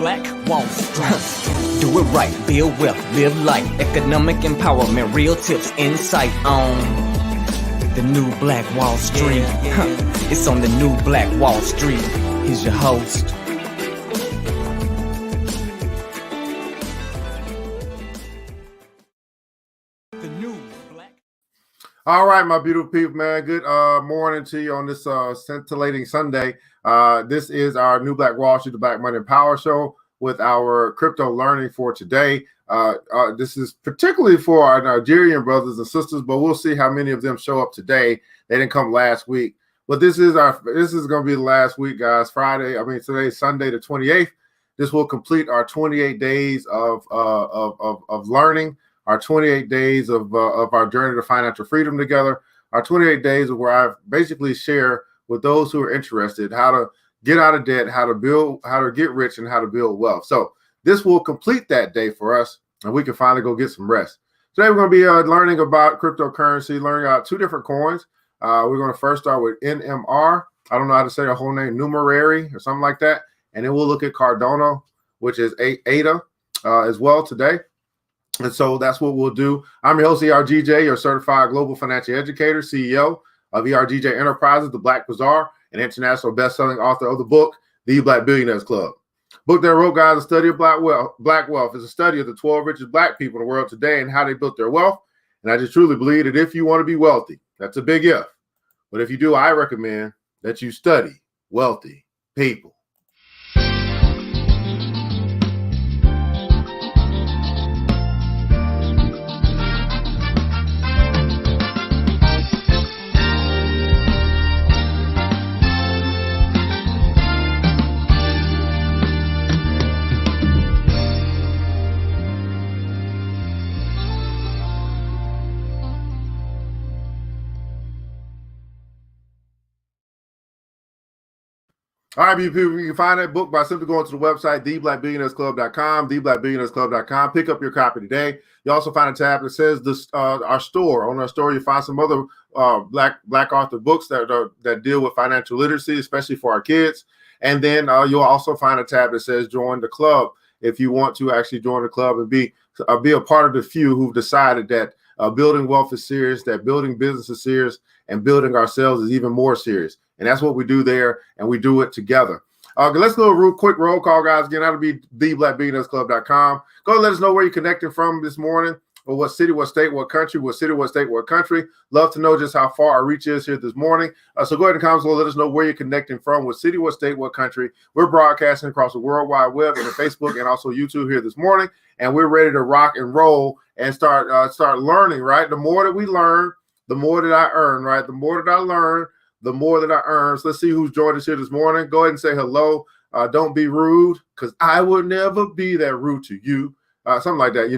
Black Wall Street. Do it right, build wealth, live life, economic empowerment, real tips, insight on the new Black Wall Street. It's on the new Black Wall Street. He's your host. All right, my beautiful people, man. Good morning to you on this scintillating Sunday. This is our new Black Wall Street, the Black Money and Power Show with our crypto learning for today. This is particularly for our Nigerian brothers and sisters, but we'll see how many of them show up today. They didn't come last week, but this is going to be the last week, guys. Today's Sunday, the 28th. This will complete our 28 days of learning. Our 28 days of our journey to financial freedom together, our 28 days of where I basically share with those who are interested how to get out of debt, how to get rich, and how to build wealth. So this will complete that day for us, and we can finally go get some rest. Today we're going to be learning about cryptocurrency, learning about two different coins. We're going to first start with NMR. I don't know how to say the whole name, Numeraire or something like that. And then we'll look at Cardano, which is ADA as well today. And so that's what we'll do. I'm your host, ERGJ, your certified global financial educator, CEO of ERGJ Enterprises, The Black Bazaar, and international best-selling author of the book, The Black Billionaires Club. Book that I wrote, guys, A Study of Black Wealth is a study of the 12 richest Black people in the world today and how they built their wealth. And I just truly believe that if you want to be wealthy, that's a big if. But if you do, I recommend that you study wealthy people. All right, people, you can find that book by simply going to the website, theblackbillionairesclub.com, theblackbillionairesclub.com. Pick up your copy today. You also find a tab that says our store. On our store, you find some other black author books that deal with financial literacy, especially for our kids. And then you'll also find a tab that says join the club if you want to actually join the club and be a part of the few who've decided that building wealth is serious, that building business is serious, and building ourselves is even more serious. And that's what we do there, and we do it together. Let's do a real quick roll call, guys. Again, that'll be theblackbillionairesclub.com. Go and let us know where you're connecting from this morning, or what city, what state, what country, what city, what state, what country. Love to know just how far our reach is here this morning. So go ahead and comment below. Let us know where you're connecting from, what city, what state, what country. We're broadcasting across the World Wide Web and Facebook and also YouTube here this morning, and we're ready to rock and roll and start learning, right? The more that we learn, the more that I earn, right? The more that I learn, the more that I earn. So let's see who's joined us here this morning. Go ahead and say hello. Don't be rude, because I will never be that rude to you. Something like that.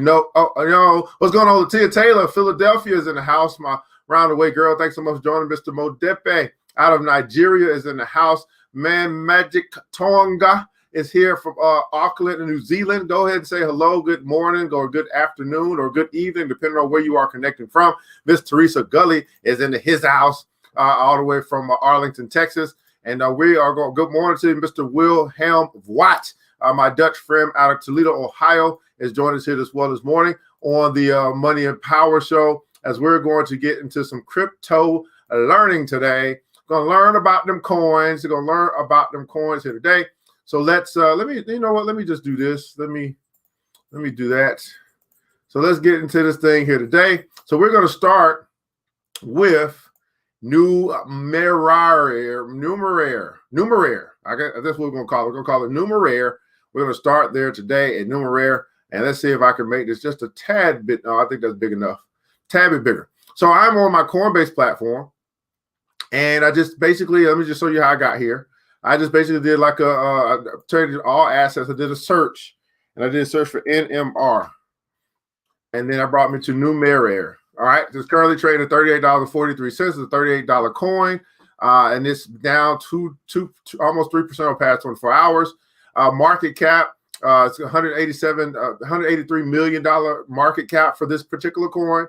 What's going on? Tia Taylor, Philadelphia is in the house. My round away girl. Thanks so much for joining. Mr. Modepe out of Nigeria is in the house. Man, Magic Tonga is here from Auckland, New Zealand. Go ahead and say hello, good morning, or good afternoon, or good evening, depending on where you are connecting from. Miss Teresa Gully is in his house. All the way from Arlington, Texas. And we are going. Good morning to Mr. Wilhelm Watt, my Dutch friend out of Toledo, Ohio, is joining us here this morning on the Money and Power Show, as we're going to get into some crypto learning today. Going to learn about them coins. We're going to learn about them coins here today. So let me just do this. Let me do that. So let's get into this thing here today. So we're going to start with Numeraire. That's what we're going to call it. We're going to call it Numeraire. We're going to start there today at Numeraire, and let's see if I can make this just a tad bit. No, I think that's big enough. Tad bit bigger. So I'm on my Coinbase platform, and I just basically, let me just show you how I got here. I just basically did like I traded all assets. I did a search, and I did a search for NMR, and then I brought me to Numeraire. All right, it's currently trading at $38.43. It's a $38 coin, and it's down almost 3% over the past 24 hours. Market cap, it's $183 million market cap for this particular coin.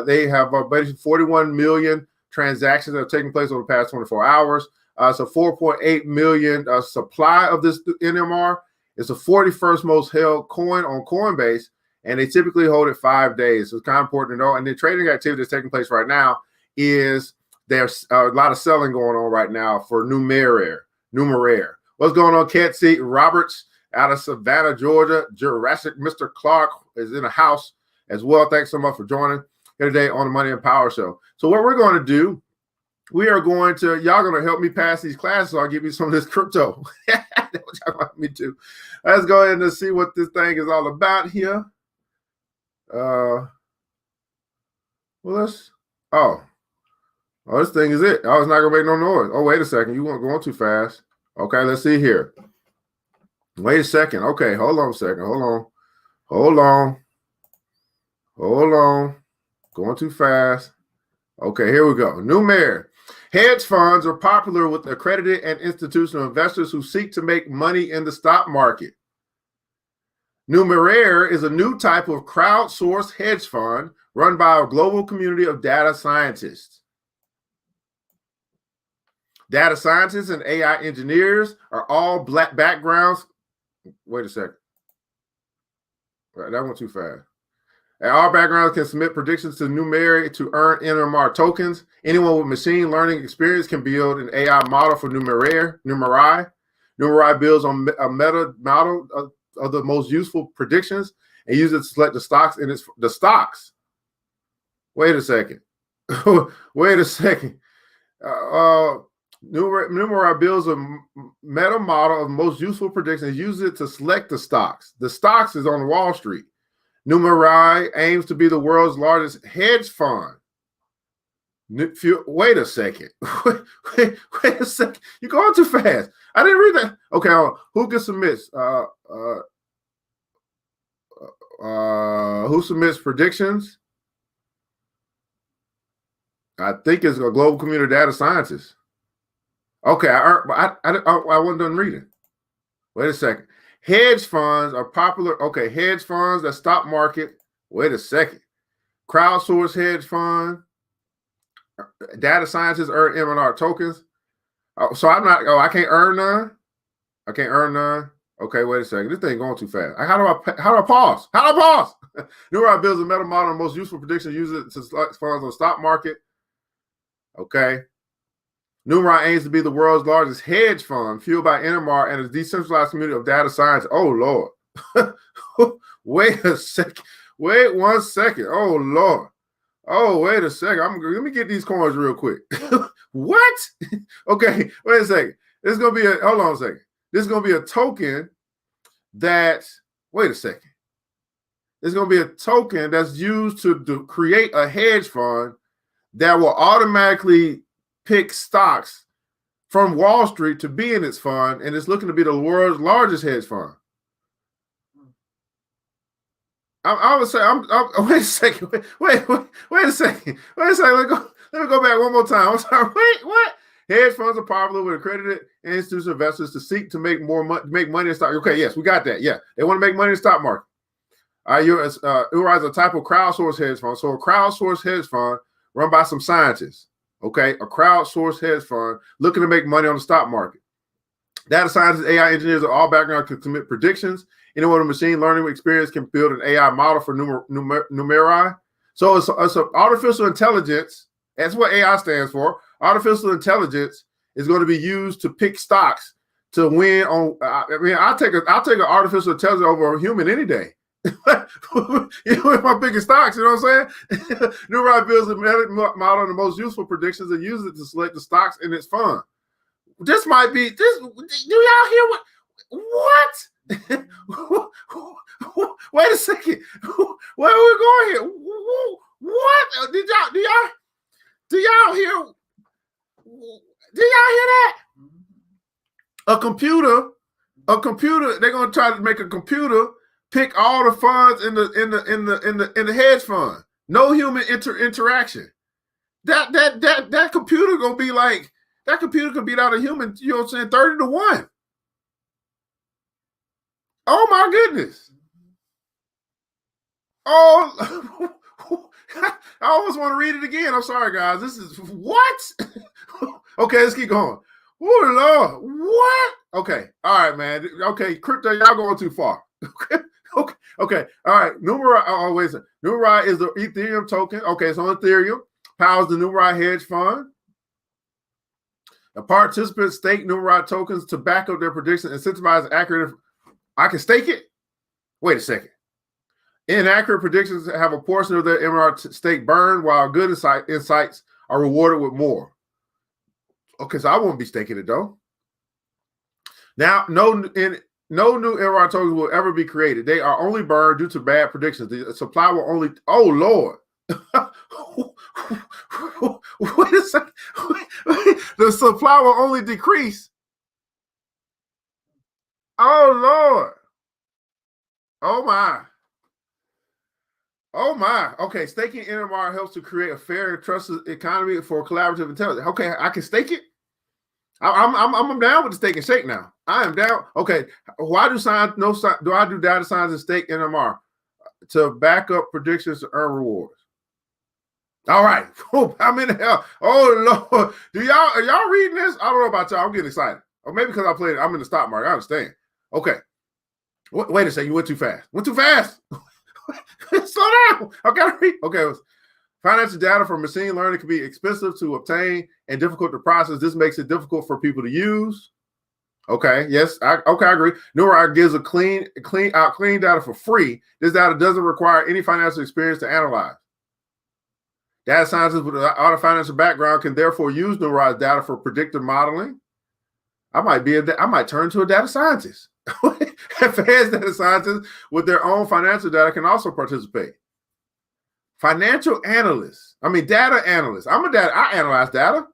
They have basically 41 million transactions that have taken place over the past 24 hours. So 4.8 million supply of this NMR, It's the 41st most held coin on Coinbase, and they typically hold it 5 days. So it's kind of important to know. And the trading activity that's taking place right now is there's a lot of selling going on right now for Numeraire. What's going on, Ketsy Roberts out of Savannah, Georgia? Jurassic Mr. Clark is in the house as well. Thanks so much for joining here today on the Money and Power Show. So what we're going to do, we are going to, y'all going to help me pass these classes, so I'll give you some of this crypto. That's what y'all want me to. Let's go ahead and see what this thing is all about here. Well, let's, oh, this thing is it. Oh, it's not going to make no noise. Oh, wait a second. You weren't going too fast. Okay, let's see here. Wait a second. Okay, hold on a second. Hold on. Going too fast. Okay, here we go. Numeraire. Hedge funds are popular with accredited and institutional investors who seek to make money in the stock market. Numeraire is a new type of crowdsourced hedge fund run by a global community of data scientists. Data scientists and AI engineers are all black backgrounds. Wait a second. Right, that went too fast. And all backgrounds can submit predictions to Numeraire to earn NMR tokens. Anyone with machine learning experience can build an AI model for Numeraire. Numeraire builds on a meta model of the most useful predictions and uses it to select the stocks in the stocks. Wait a second. Numeraire builds a meta model of most useful predictions and uses it to select the stocks. The stocks is on Wall Street. Numeraire aims to be the world's largest hedge fund. Wait a second. Wait a second. You're going too fast. I didn't read that. Okay, who can submit? Who submits predictions? I think it's a global community of data scientists. Okay, I wasn't done reading. Wait a second. Hedge funds are popular. Okay, hedge funds, the stock market. Wait a second. Crowdsourced hedge fund. Data scientists earn NMR tokens. Oh, so I'm not. Oh, I can't earn none. I can't earn none. Okay, wait a second. This thing going too fast. How do I pause? How do I pause? Numeraire builds a meta model and most useful predictions use it to select funds on the stock market. Okay. Numeraire aims to be the world's largest hedge fund, fueled by NMR and a decentralized community of data science. Oh, Lord. Wait a second. Wait 1 second. Oh, Lord. Oh, wait a second. Let me get these coins real quick. What? Okay, wait a second. This is going to be hold on a second. This is going to be a token wait a second. It's going to be a token that's used to create a hedge fund that will automatically pick stocks from Wall Street to be in its fund, and it's looking to be the world's largest hedge fund. I would say, wait a second, wait a second. Let me go back one more time. I'm sorry. Wait, what? Hedge funds are popular with accredited and institutional investors to seek to make money in stock. Okay, yes, we got that. Yeah, they want to make money in the stock market. Numeraire is a type of crowdsourced hedge fund. So a crowdsourced hedge fund run by some scientists. Okay, a crowdsourced hedge fund looking to make money on the stock market. Data scientists, AI engineers of all backgrounds can submit predictions. Anyone with machine learning experience can build an AI model for Numeraire. So it's an artificial intelligence. That's what AI stands for. Artificial intelligence is going to be used to pick stocks to win on. I'll take an artificial intelligence over a human any day. With my biggest stocks, you know what I'm saying? Numeraire builds a model of the most useful predictions and uses it to select the stocks in its fund. This might be this. Do y'all hear what? Wait a second. Where are we going here? What do y'all hear? Do y'all hear that? A computer. They're gonna try to make a computer pick all the funds in the hedge fund. No human interaction. That computer gonna be like, that computer can beat out a human, you know what I'm saying, 30-1. Oh my goodness. Oh, I almost want to read it again. I'm sorry, guys. This is what? Okay, let's keep going. Oh Lord, what? Okay. All right, man. Okay, crypto, y'all going too far. Okay. All right. Numeraire. Oh, wait a second. Numeraire is the Ethereum token. Okay, it's on Ethereum. Powers the Numeraire hedge fund. The participants stake Numeraire tokens to back up their predictions, incentivize accurate. I can stake it? Wait a second. Inaccurate predictions have a portion of their NMR stake burned, while good insights are rewarded with more. Okay, so I won't be staking it though. Now, no new NMR tokens will ever be created. They are only burned due to bad predictions. The supply will only. Oh Lord. Wait a second. The supply will only decrease. Oh Lord. Oh my. Oh my. Okay, staking NMR helps to create a fair and trusted economy for collaborative intelligence. Okay, I can stake it. I'm down with the stake and shake now. I am down. Okay, why do I do data science and stake NMR? To back up predictions to earn rewards. All right. I'm in the hell. Oh Lord. Are y'all reading this? I don't know about y'all. I'm getting excited. Or maybe because I'm in the stock market. I understand. Okay. Wait a second. You went too fast. Went too fast. Slow down. I gotta read. Okay. Financial data from machine learning can be expensive to obtain and difficult to process. This makes it difficult for people to use. Okay. Yes. I agree. Numeraire gives a clean data for free. This data doesn't require any financial experience to analyze. Data scientists with a financial background can therefore use Numeraire's data for predictive modeling. I might turn to a data scientist. Advanced data scientists with their own financial data can also participate. Financial analysts. Data analysts. I analyze data.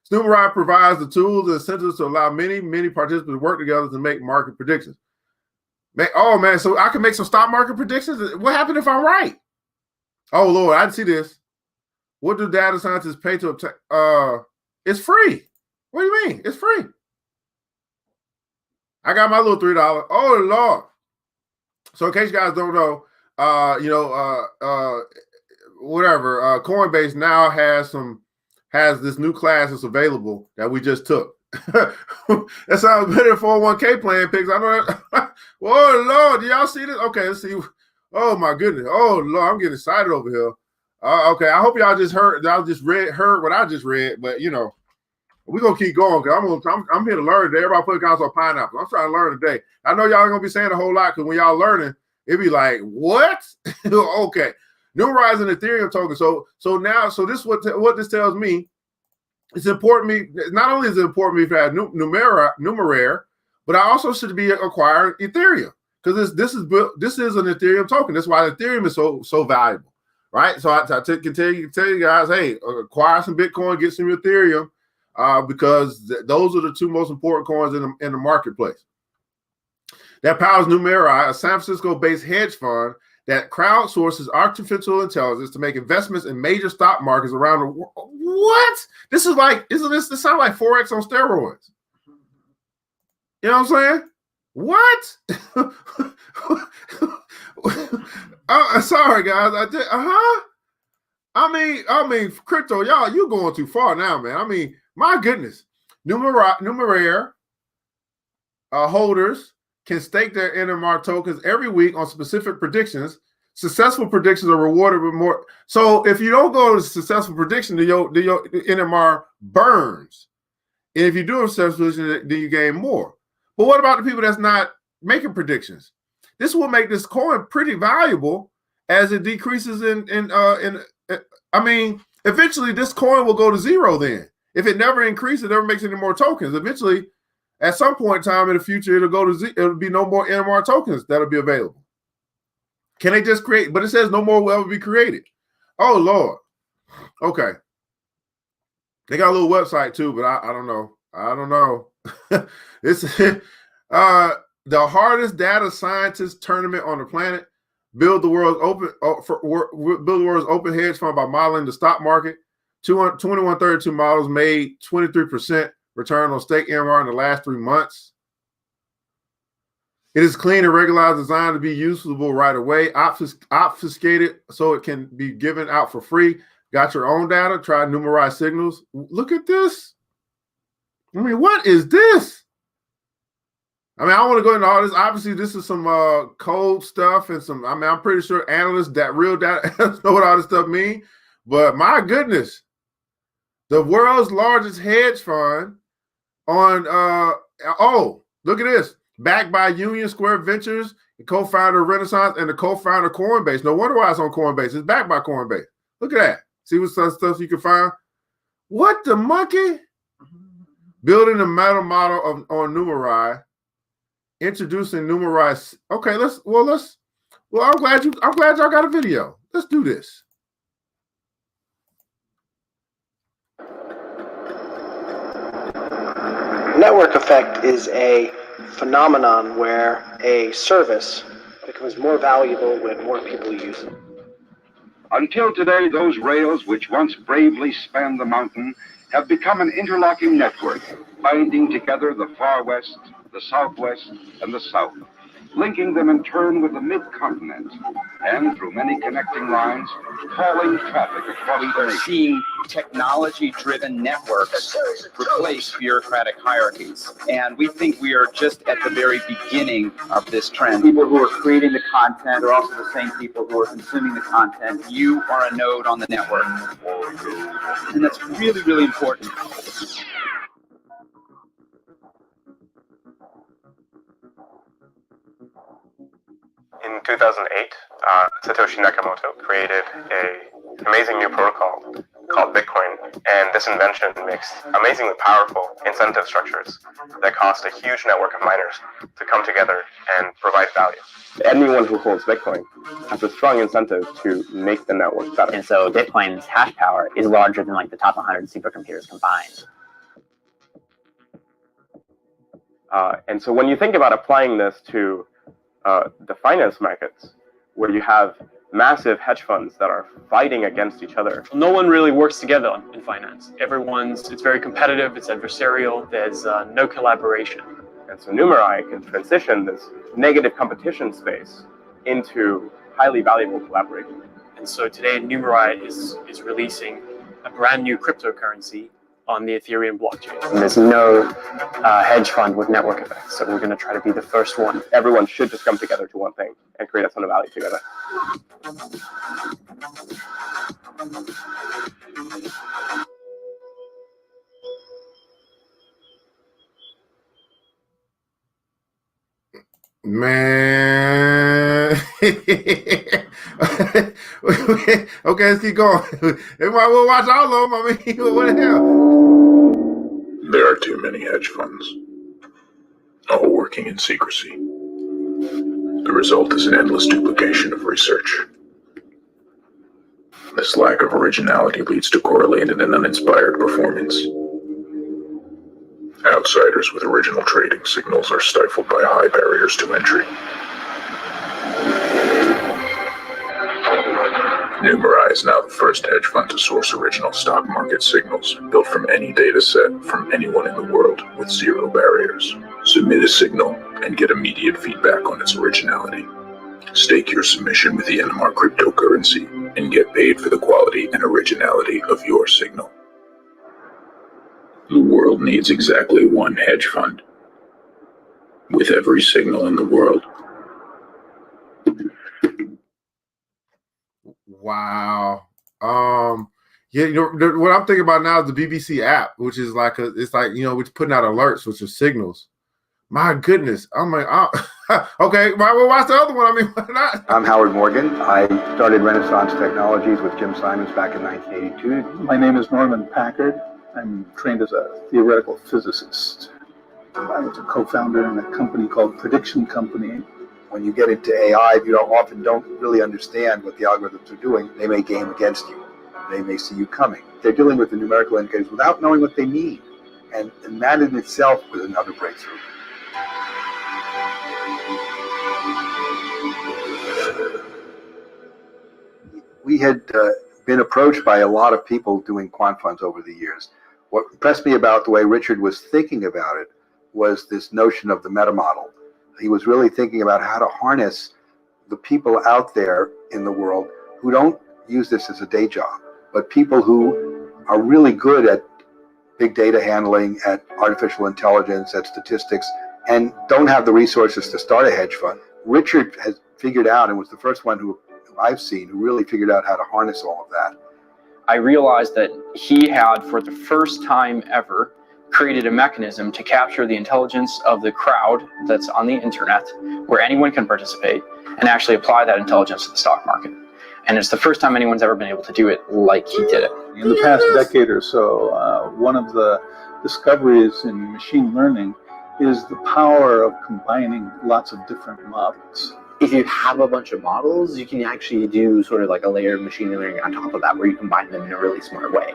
Numeraire provides the tools and incentives to allow many participants to work together to make market predictions. Man, so I can make some stock market predictions? What happened if I'm right? Oh Lord, I didn't see this. What do data scientists pay to obtain? It's free. What do you mean? It's free. I got my little $3. Oh Lord. So in case you guys don't know, Coinbase now has this new class that's available that we just took. That sounds better than 401k plan picks. I know that. Oh Lord, do y'all see this? Okay, let's see. Oh my goodness. Oh Lord, I'm getting excited over here. Okay, I hope y'all just heard what I just read, but we're gonna keep going because I'm here to learn today. Everybody put accounts on pineapple. I'm trying to learn today. I know y'all ain't gonna be saying a whole lot because when y'all learning, it be like, what? Okay. Numeraire is an Ethereum token. So this is what this tells me. It's important to me. Not only is it important to me to have Numeraire, but I also should be acquiring Ethereum because this is an Ethereum token. That's why Ethereum is so valuable, right? So I can tell you guys, hey, acquire some Bitcoin, get some Ethereum, because those are the two most important coins in the marketplace. That powers Numeraire, a San Francisco-based hedge fund that crowdsources artificial intelligence to make investments in major stock markets around the world. What? This sounds like Forex on steroids. You know what I'm saying? What? Sorry, guys. I mean, crypto, y'all, you going too far now, man. My goodness. Numeraire holders can stake their NMR tokens every week on specific predictions. Successful predictions are rewarded with more. So if you don't go to successful prediction, then your NMR burns. And if you do a successful prediction, then you gain more. But what about the people that's not making predictions? This will make this coin pretty valuable as it decreases eventually this coin will go to zero then. If it never increases, it never makes any more tokens. Eventually, at some point in time in the future, it'll be no more NMR tokens that'll be available. Can they just create? But it says no more will ever be created. Oh Lord. Okay. They got a little website too, but I don't know. I don't know. It's the hardest data scientist tournament on the planet. Build the world's open hedge fund by modeling the stock market. 2132 models made 23% return on stake NMR in the last 3 months. It is clean and regularized, designed to be usable right away, obfuscated so it can be given out for free. Got your own data, try Numeraire signals. Look at this. What is this? I mean, I want to go into all this. Obviously, this is some code stuff and some. I mean, I'm pretty sure analysts that real data know what all this stuff mean. But my goodness, the world's largest hedge fund on oh, look at this, backed by Union Square Ventures, the co-founder of Renaissance and the co-founder of Coinbase. No wonder why it's on Coinbase. It's backed by Coinbase. Look at that. See what stuff you can find. What the monkey? Building a meta model on Numeraire. Introducing Numeraire. Okay, I'm glad y'all got a video. Let's do this. Network effect is a phenomenon where a service becomes more valuable when more people use it. Until today, those rails which once bravely spanned the mountain have become an interlocking network, binding together the far west, the southwest, and the south, linking them in turn with the mid-continent, and through many connecting lines, hauling traffic across the nation. Seeing technology-driven networks replace bureaucratic hierarchies. And we think we are just at the very beginning of this trend. People who are creating the content are also the same people who are consuming the content. You are a node on the network. And that's really, really important. In 2008, Satoshi Nakamoto created an amazing new protocol called Bitcoin, and this invention mixed amazingly powerful incentive structures that caused a huge network of miners to come together and provide value. Anyone who holds Bitcoin has a strong incentive to make the network better. And so Bitcoin's hash power is larger than like the top 100 supercomputers combined. And so when you think about applying this to the finance markets, where you have massive hedge funds that are fighting against each other. No one really works together in finance. It's very competitive, it's adversarial, there's no collaboration. And so Numeraire can transition this negative competition space into highly valuable collaboration. And so today Numeraire is releasing a brand new cryptocurrency on the Ethereum blockchain. And there's no hedge fund with network effects, so we're going to try to be the first one. Everyone should just come together to one thing and create a ton of value together. Man. Okay, let's keep going. Everybody will watch all of them. I mean, what the hell? There are too many hedge funds, all working in secrecy. The result is an endless duplication of research. This lack of originality leads to correlated and uninspired performance. Outsiders with original trading signals are stifled by high barriers to entry. Numeraire is now the first hedge fund to source original stock market signals built from any data set from anyone in the world with zero barriers. Submit a signal and get immediate feedback on its originality. Stake your submission with the NMR cryptocurrency and get paid for the quality and originality of your signal. The world needs exactly one hedge fund with every signal in the world. Wow. Yeah, you know what I'm thinking about now is the BBC app, which is like it's like, you know, it's putting out alerts, which are signals. My goodness. I'm like, okay, well, watch the other one. I mean, why not? I'm Howard Morgan. I started Renaissance Technologies with Jim Simons back in 1982. My name is Norman Packard. I'm trained as a theoretical physicist. I was a co-founder in a company called Prediction Company. When you get into AI, you often don't really understand what the algorithms are doing. They may game against you. They may see you coming. They're dealing with the numerical indicators without knowing what they mean. And that in itself was another breakthrough. We had been approached by a lot of people doing quant funds over the years. What impressed me about the way Richard was thinking about it was this notion of the meta model. He was really thinking about how to harness the people out there in the world who don't use this as a day job, but people who are really good at big data handling, at artificial intelligence, at statistics, and don't have the resources to start a hedge fund. Richard has figured out, and was the first one who I've seen who really figured out how to harness all of that. I realized that he had, for the first time ever, created a mechanism to capture the intelligence of the crowd that's on the internet, where anyone can participate, and actually apply that intelligence to the stock market. And it's the first time anyone's ever been able to do it like he did it. In the past decade or so, one of the discoveries in machine learning is the power of combining lots of different models. If you have a bunch of models, you can actually do sort of like a layer of machine learning on top of that where you combine them in a really smart way,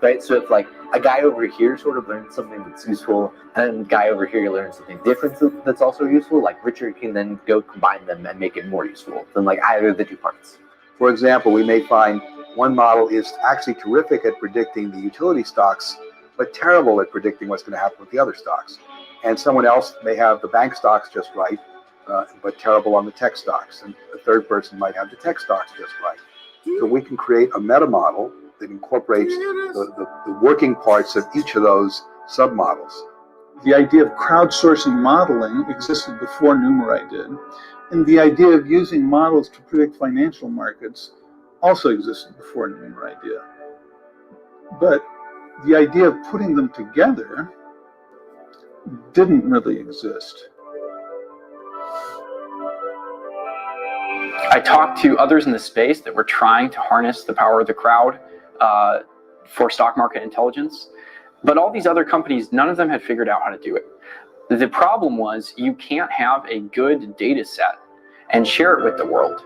right? So if like a guy over here sort of learns something that's useful and a guy over here learns something different that's also useful, like Richard can then go combine them and make it more useful than like either of the two parts. For example, we may find one model is actually terrific at predicting the utility stocks, but terrible at predicting what's going to happen with the other stocks. And someone else may have the bank stocks just right, but terrible on the tech stocks. And a third person might have the tech stocks just right. So we can create a meta model that incorporates the working parts of each of those submodels. The idea of crowdsourcing modeling existed before Numeraire did. And the idea of using models to predict financial markets also existed before Numeraire did. But the idea of putting them together didn't really exist. I talked to others in the space that were trying to harness the power of the crowd for stock market intelligence. But all these other companies, none of them had figured out how to do it. The problem was you can't have a good data set and share it with the world.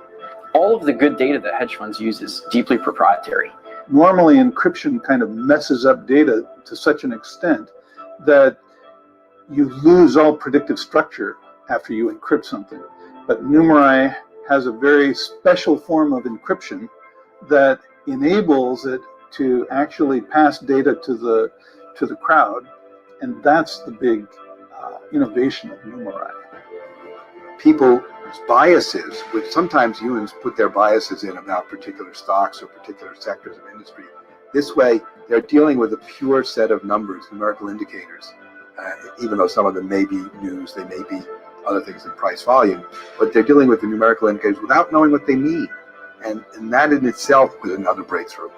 All of the good data that hedge funds use is deeply proprietary. Normally, encryption kind of messes up data to such an extent that you lose all predictive structure after you encrypt something. But Numeraire has a very special form of encryption that enables it to actually pass data to the crowd, and that's the big innovation of Numeraire. People's biases, which sometimes humans put their biases in about particular stocks or particular sectors of industry. This way, they're dealing with a pure set of numbers, numerical indicators, even though some of them may be news, they may be other things than price volume, but they're dealing with the numerical indicators without knowing what they mean. And that in itself was another breakthrough.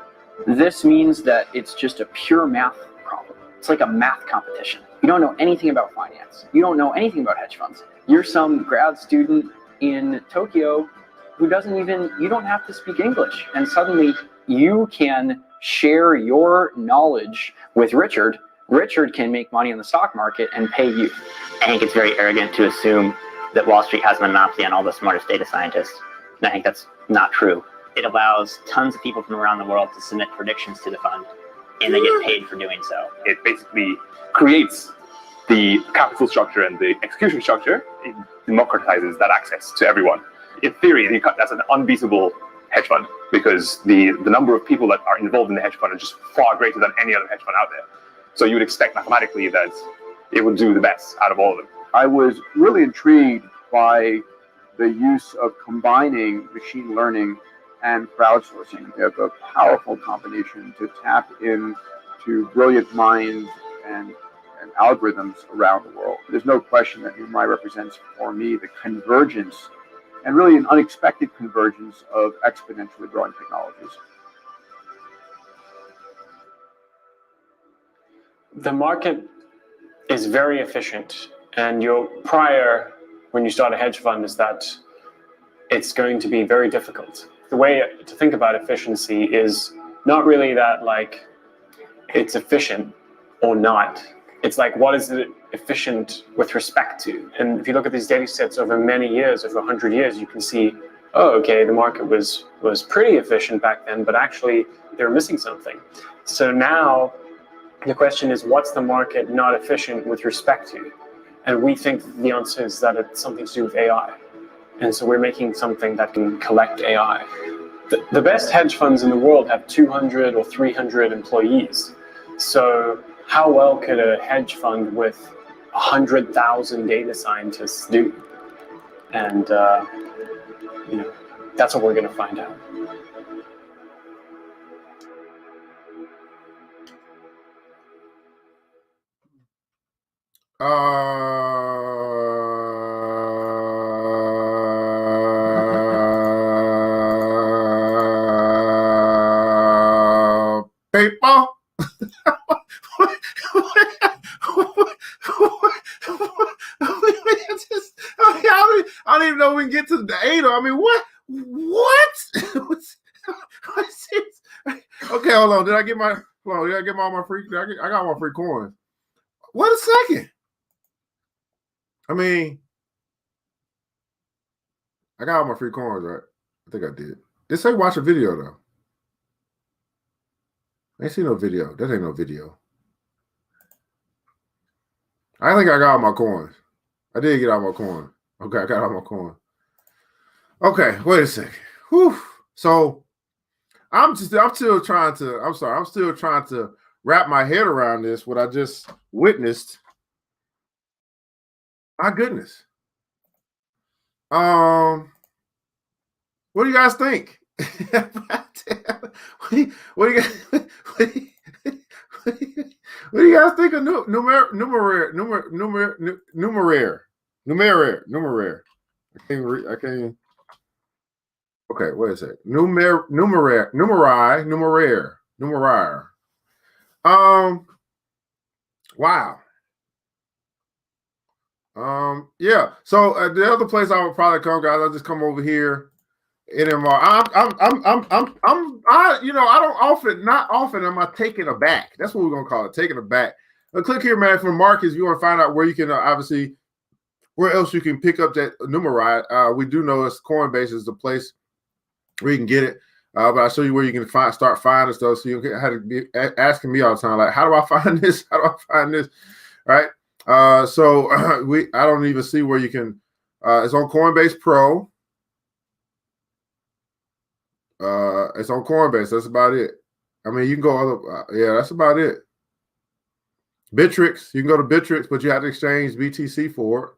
This means that it's just a pure math problem. It's like a math competition. You don't know anything about finance. You don't know anything about hedge funds. You're some grad student in Tokyo who you don't have to speak English. And suddenly you can share your knowledge with Richard. Richard can make money on the stock market and pay you. I think it's very arrogant to assume that Wall Street has a monopoly on all the smartest data scientists. And I think that's not true. It allows tons of people from around the world to submit predictions to the fund, and they get paid for doing so. It basically creates the capital structure and the execution structure. It democratizes that access to everyone. In theory, that's an unbeatable hedge fund because the number of people that are involved in the hedge fund are just far greater than any other hedge fund out there. So you would expect mathematically that it would do the best out of all of them. I was really intrigued by the use of combining machine learning and crowdsourcing. They have a powerful combination to tap into brilliant minds and algorithms around the world. There's no question that Numeraire represents for me the convergence, and really an unexpected convergence, of exponentially growing technologies. The market is very efficient, and your prior, when you start a hedge fund, is that it's going to be very difficult. The way to think about efficiency is not really that like it's efficient or not. It's like, what is it efficient with respect to? And if you look at these data sets over many years, over 100 years, you can see, oh, okay, the market was pretty efficient back then, but actually they're missing something. So now the question is, what's the market not efficient with respect to? And we think the answer is that it's something to do with AI. And so we're making something that can collect AI. The best hedge funds in the world have 200 or 300 employees. So how well could a hedge fund with 100,000 data scientists do? And that's what we're going to find out. paper. I don't even know if we can get to the ADA. I mean, what? Okay, hold on. Did I get all my free? I got my free coins. Wait a second. I mean, I got all my free coins, right? I think I did. It say watch a video though. I ain't see no video. That ain't no video. I think I got all my coins. I did get all my coins. Okay, I got all my coins. Okay, wait a second. Whew. So I'm still trying to wrap my head around this, what I just witnessed. My goodness. What do you guys think? What do you guys think of Numeraire? I can't. Okay, what is it? Numeraire. Wow. Yeah. So the other place I would probably come, guys, I'll just come over here. NMR. Not often am I taken aback. That's what we're gonna call it, taken aback. Click here, man, for Marcus. You want to find out where you can obviously where else you can pick up that Numeraire. We do know it's Coinbase is the place where you can get it. But I'll show you where you can start finding stuff. So you had to be asking me all the time, like, how do I find this? How do I find this? Right. I don't even see where you can. It's on Coinbase Pro. It's on Coinbase. That's about it. I mean, you can go other. Yeah, that's about it. Bittrex. You can go to Bittrex, but you have to exchange BTC for it.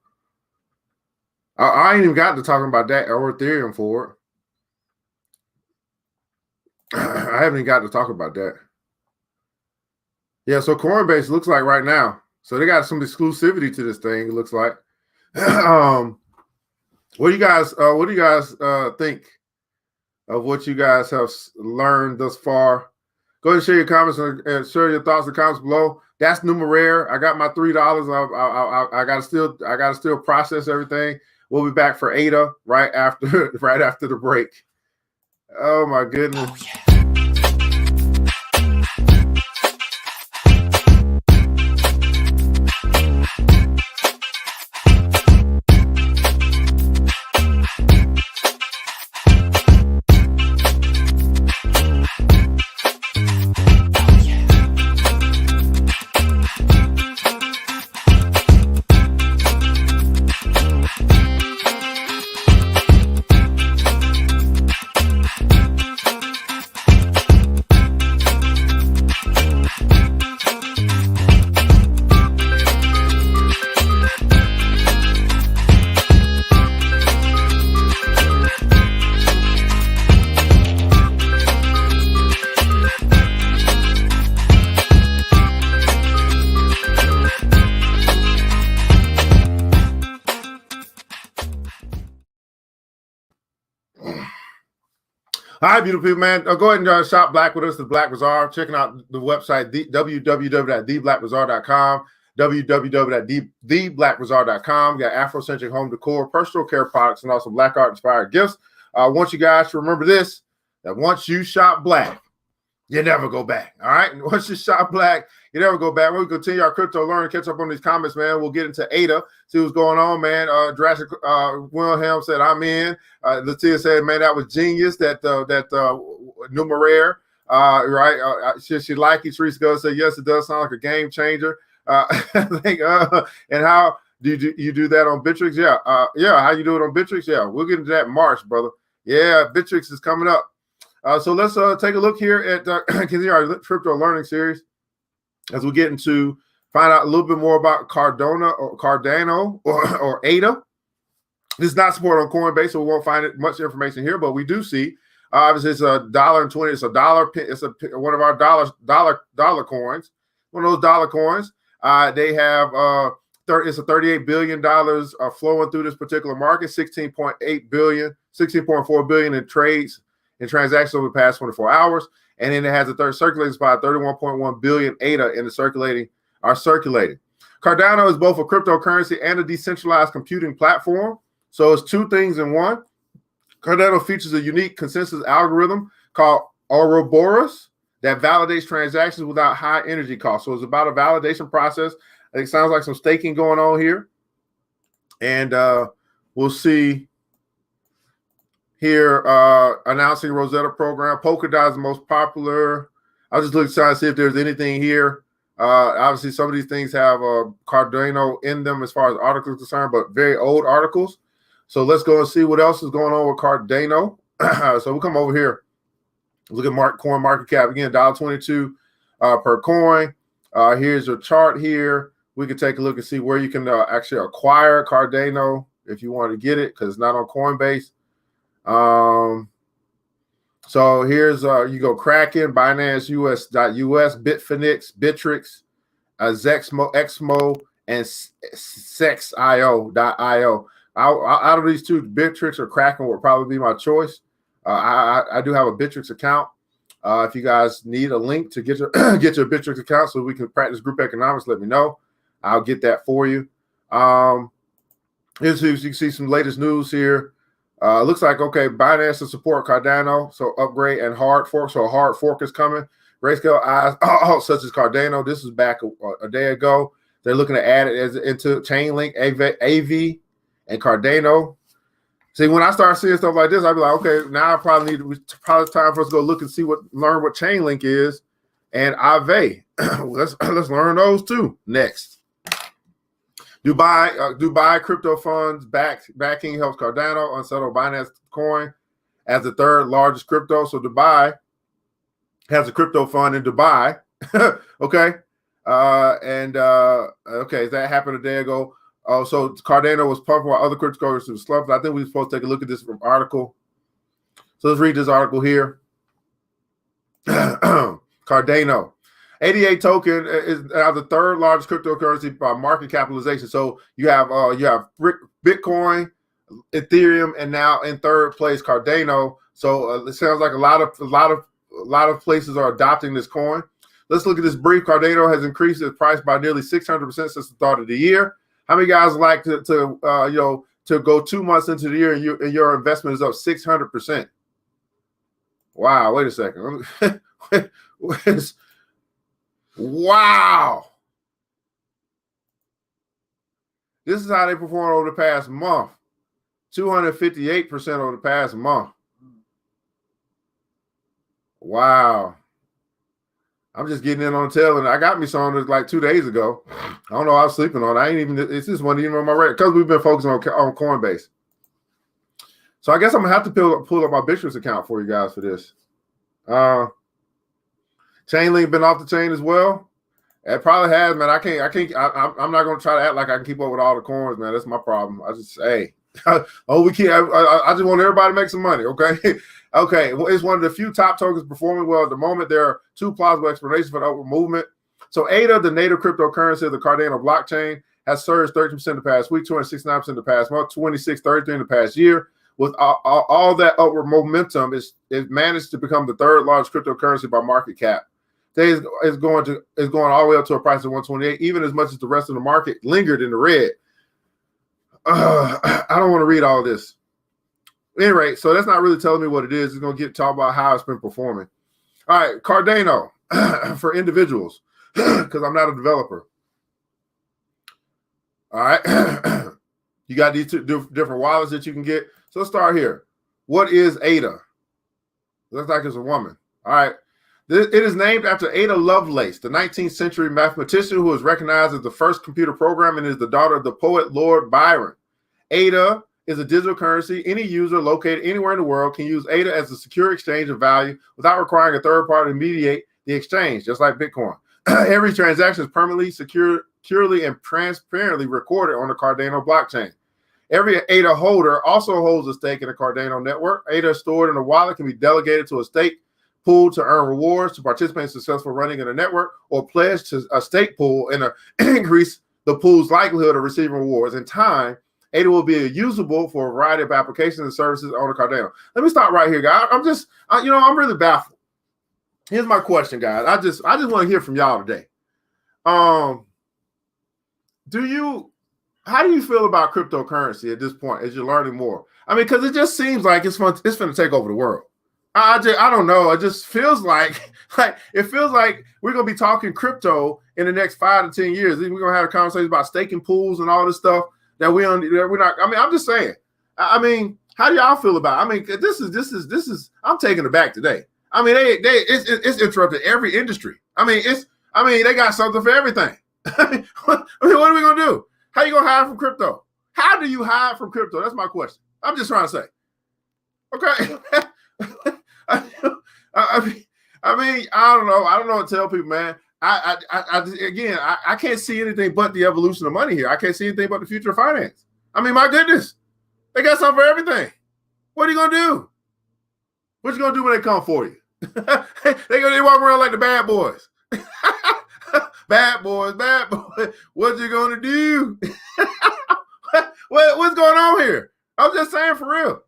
I ain't even got to talking about that or Ethereum for it. I haven't even got to talk about that. Yeah, so Coinbase looks like right now. So they got some exclusivity to this thing. It looks like. What do you guys think of what you guys have learned thus far? Go ahead and share your comments and share your thoughts in the comments below. That's Numeraire. I got my $3. I gotta still process everything. We'll be back for ADA right after the break. Oh my goodness. Oh, yeah. All right, beautiful people, man. Go ahead and shop black with us, the Black Bazaar. Checking out the website, www.theblackbazaar.com, www.theblackbazaar.com. We got Afrocentric home decor, personal care products, and also black art inspired gifts. I want you guys to remember this, that once you shop black, you never go back. All right. And once you shop black, you never go back. When we continue our crypto learning, catch up on these comments, man. We'll get into ADA, see what's going on, man. Jurassic Wilhelm said, I'm in. Latia said, man, that was genius. That Numeraire, right? She like it. Teresa goes, say, yes, it does sound like a game changer. I think, and how do you do that on Bittrex? Yeah. How you do it on Bittrex? Yeah. We'll get into that in March, brother. Yeah. Bittrex is coming up. So let's take a look here at continue our crypto learning series as we get into find out a little bit more about Cardano or ADA. This is not supported on Coinbase, so we won't find much information here, but we do see obviously it's $1.20. It's $1. It's one of our dollar coins. One of those dollar coins. They have it's a $38 billion flowing through this particular market. 16.4 billion in trades and transactions over the past 24 hours. and then it has a third circulating supply of 31.1 billion ADA in the circulating. Cardano is both a cryptocurrency and a decentralized computing platform. So it's two things in one. Cardano features a unique consensus algorithm called Ouroboros that validates transactions without high energy costs. So it's about a validation process. It sounds like some staking going on here. And we'll see here announcing Rosetta program. Polkadot is the most popular. I'll just look trying to see if there's anything here. Obviously, some of these things have Cardano in them as far as articles concerned, but very old articles. So let's go and see what else is going on with Cardano. So we'll come over here. Look at coin market cap again, $1.22 per coin. Here's your chart here. We can take a look and see where you can actually acquire Cardano if you want to get it, because it's not on Coinbase. So here's you go Kraken, Binance US.US, Bitfinex, Bittrex, Xmo, and Sexio.io. Out of these two, Bittrex or Kraken would probably be my choice. I do have a Bittrex account. If you guys need a link to get your get your Bittrex account so we can practice group economics, let me know. I'll get that for you. Here's you can see some latest news here. Looks like, okay, Binance to support Cardano, so upgrade and hard fork. So a hard fork is coming. Grayscale eyes, such as Cardano. This is back a day ago. They're looking to add it into Chainlink, AV, and Cardano. See, when I start seeing stuff like this, I'll be like, okay, now probably it's time for us to go look and learn what Chainlink is, and Aave. let's learn those too next. Dubai crypto funds backing helps Cardano unsettle Binance coin as the third largest crypto. So Dubai has a crypto fund in Dubai. Okay. Okay, that happened a day ago. So Cardano was pumped while other cryptocurrencies slumped. I think we're supposed to take a look at this article. So let's read this article here. Cardano. 88 token is now the third largest cryptocurrency by market capitalization. So you have Bitcoin, Ethereum, and now in third place Cardano. So it sounds like a lot of places are adopting this coin. Let's look at this brief. Cardano has increased its price by nearly 600% since the start of the year. How many guys like to go 2 months into the year and your investment is up 600%? Wow! Wait a second. Wow! This is how they performed over the past month. 258% over the past month. Wow. I'm just getting in on the tail, and I got me some like 2 days ago. I don't know. I was sleeping on it. It's just wasn't even on my radar because we've been focusing on Coinbase. So I guess I'm gonna have to pull up my Bittrex account for you guys for this. Chainlink been off the chain as well. It probably has, man. I'm not gonna try to act like I can keep up with all the coins, man. That's my problem. I just I just want everybody to make some money, okay? Okay, well, it's one of the few top tokens performing well at the moment. There are two plausible explanations for the upward movement. So ADA, the native cryptocurrency of the Cardano blockchain, has surged 13% the past week, 269% the past month, 26-33% in the past year. With all that upward momentum, it managed to become the third largest cryptocurrency by market cap. Today is going all the way up to a price of 128, even as much as the rest of the market lingered in the red. I don't want to read all this. Anyway, so that's not really telling me what it is. It's going to talk about how it's been performing. All right, Cardano for individuals, because I'm not a developer. All right, you got these two different wallets that you can get. So let's start here. What is ADA? Looks like it's a woman. All right. It is named after Ada Lovelace, the 19th century mathematician who is recognized as the first computer program and is the daughter of the poet Lord Byron. ADA is a digital currency. Any user located anywhere in the world can use ADA as a secure exchange of value without requiring a third party to mediate the exchange, just like Bitcoin. Every transaction is permanently, securely, and transparently recorded on the Cardano blockchain. Every ADA holder also holds a stake in the Cardano network. ADA stored in a wallet can be delegated to a stake pool to earn rewards, to participate in successful running in a network, or pledge to a stake pool and increase the pool's likelihood of receiving rewards. In time, ADA will be usable for a variety of applications and services on the Cardano. Let me stop right here, guys. I'm really baffled. Here's my question, guys. I just want to hear from y'all today. How do you feel about cryptocurrency at this point as you're learning more? I mean, because it just seems like it's going to take over the world. I don't know. It just feels like we're gonna be talking crypto in the next 5 to 10 years. We're gonna have a conversation about staking pools and all this stuff that we're not. I mean, I'm just saying. I mean, how do y'all feel about it? I mean, this is. I'm taking it back today. I mean, it's interrupted every industry. I mean, they got something for everything. I mean, what are we gonna do? How you gonna hide from crypto? How do you hide from crypto? That's my question. I'm just trying to say. Okay. I mean, I don't know. I don't know what to tell people, man. I can't see anything but the evolution of money here. I can't see anything but the future of finance. I mean, my goodness, they got something for everything. What are you gonna do? What you gonna do when they come for you? they walk around like the bad boys. bad boys. What you gonna do? What's going on here? I'm just saying for real.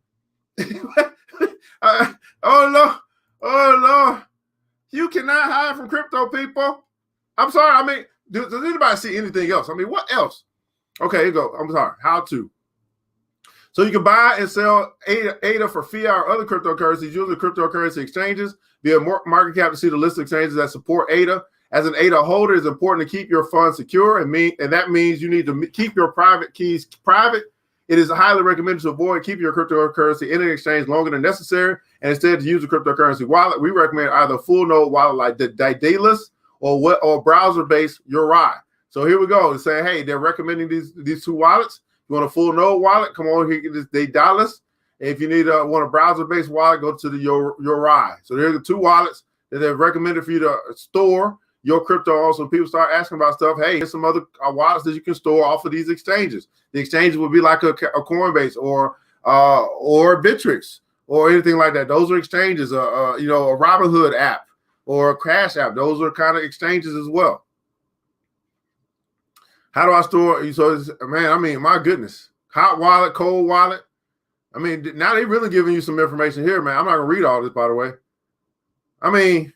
Oh Lord, you cannot hide from crypto, people. I'm sorry. I mean, does anybody see anything else? I mean, what else? Okay, here you go. I'm sorry. How to? So you can buy and sell ADA for fiat or other cryptocurrencies using cryptocurrency exchanges via market cap to see the list of exchanges that support ADA. As an ADA holder, it's important to keep your funds secure, and that means you need to keep your private keys private. It is highly recommended to avoid keeping your cryptocurrency in an exchange longer than necessary, and instead to use a cryptocurrency wallet. We recommend either a full node wallet like the Daedalus or browser-based Uri. So here we go. It's saying, hey, they're recommending these two wallets. You want a full node wallet? Come on here, get this Daedalus. If you need want a browser-based wallet, go to the Uri. So there's the two wallets that they've recommended for you to store your crypto. Also, people start asking about stuff. Hey, here's some other wallets that you can store off of these exchanges. The exchanges would be like a Coinbase or Bittrex or anything like that. Those are exchanges. A Robinhood app or a Cash app. Those are kind of exchanges as well. How do I store? So, man, I mean, my goodness, hot wallet, cold wallet. I mean, now they're really giving you some information here, man. I'm not gonna read all this, by the way. I mean,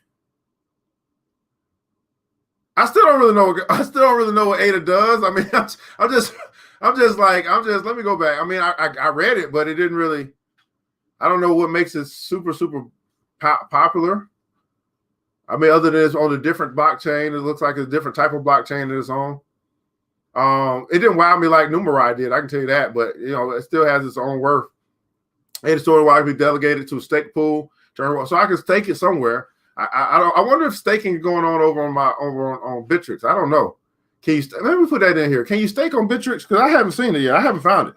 I still don't really know what ADA does. I mean, I'm just let me go back. I mean, I read it, but it didn't really, I don't know what makes it super popular. I mean, other than it's on a different blockchain, it looks like a different type of blockchain that it's on. It didn't wow me like Numeraire did, I can tell you that, but it still has its own worth. And it's sort of why we delegated to a stake pool, so I can stake it somewhere. I wonder if staking is going on over on Bittrex. I don't know. Can you let me put that in here? Can you stake on Bittrex? Because I haven't seen it yet. I haven't found it.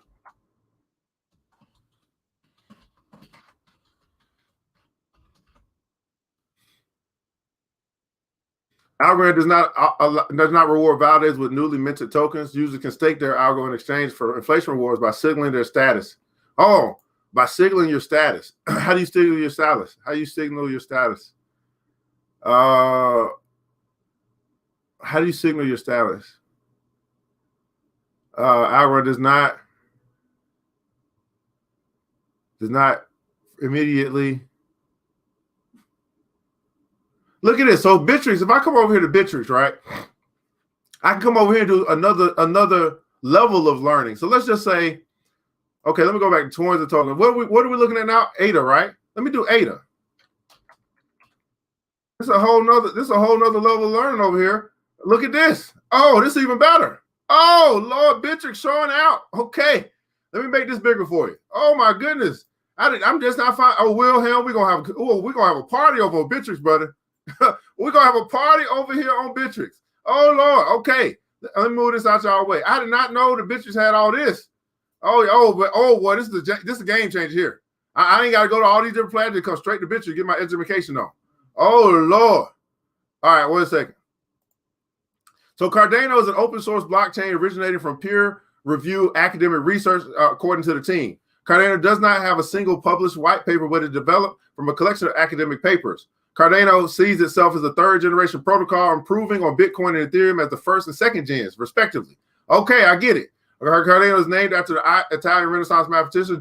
Algorand does not reward validators with newly minted tokens. Users can stake their algo in exchange for inflation rewards by signaling their status. Oh, by signaling your status. How do you signal your status? How do you signal your status? Algorand does not immediately. Look at this. So Bittrex, if I come over here to Bittrex, right, I can come over here and do another level of learning. So let's just say, okay, let me go back to towards the token. What are we looking at now? ADA, right? Let me do ADA. This is a whole nother level of learning over here. Look at this. Oh, this is even better. Oh, Lord, Bittrex showing out. Okay, let me make this bigger for you. Oh my goodness, I'm just not fine. Oh, Wilhelm, we're gonna have a party over on Bittrex, brother. We're gonna have a party over here on Bittrex. Oh Lord, okay. Let me move this out y'all way. I did not know the Bittrex had all this. Oh boy, this is a game changer here. I ain't gotta go to all these different platforms to come straight to Bittrex to get my education on. Oh Lord. All right, wait a second. So Cardano is an open source blockchain originating from peer review academic research, according to the team. Cardano does not have a single published white paper, but it developed from a collection of academic papers. Cardano sees itself as a third generation protocol, improving on Bitcoin and Ethereum as the first and second gens, respectively. Okay, I get it. Cardano is named after the Italian Renaissance mathematician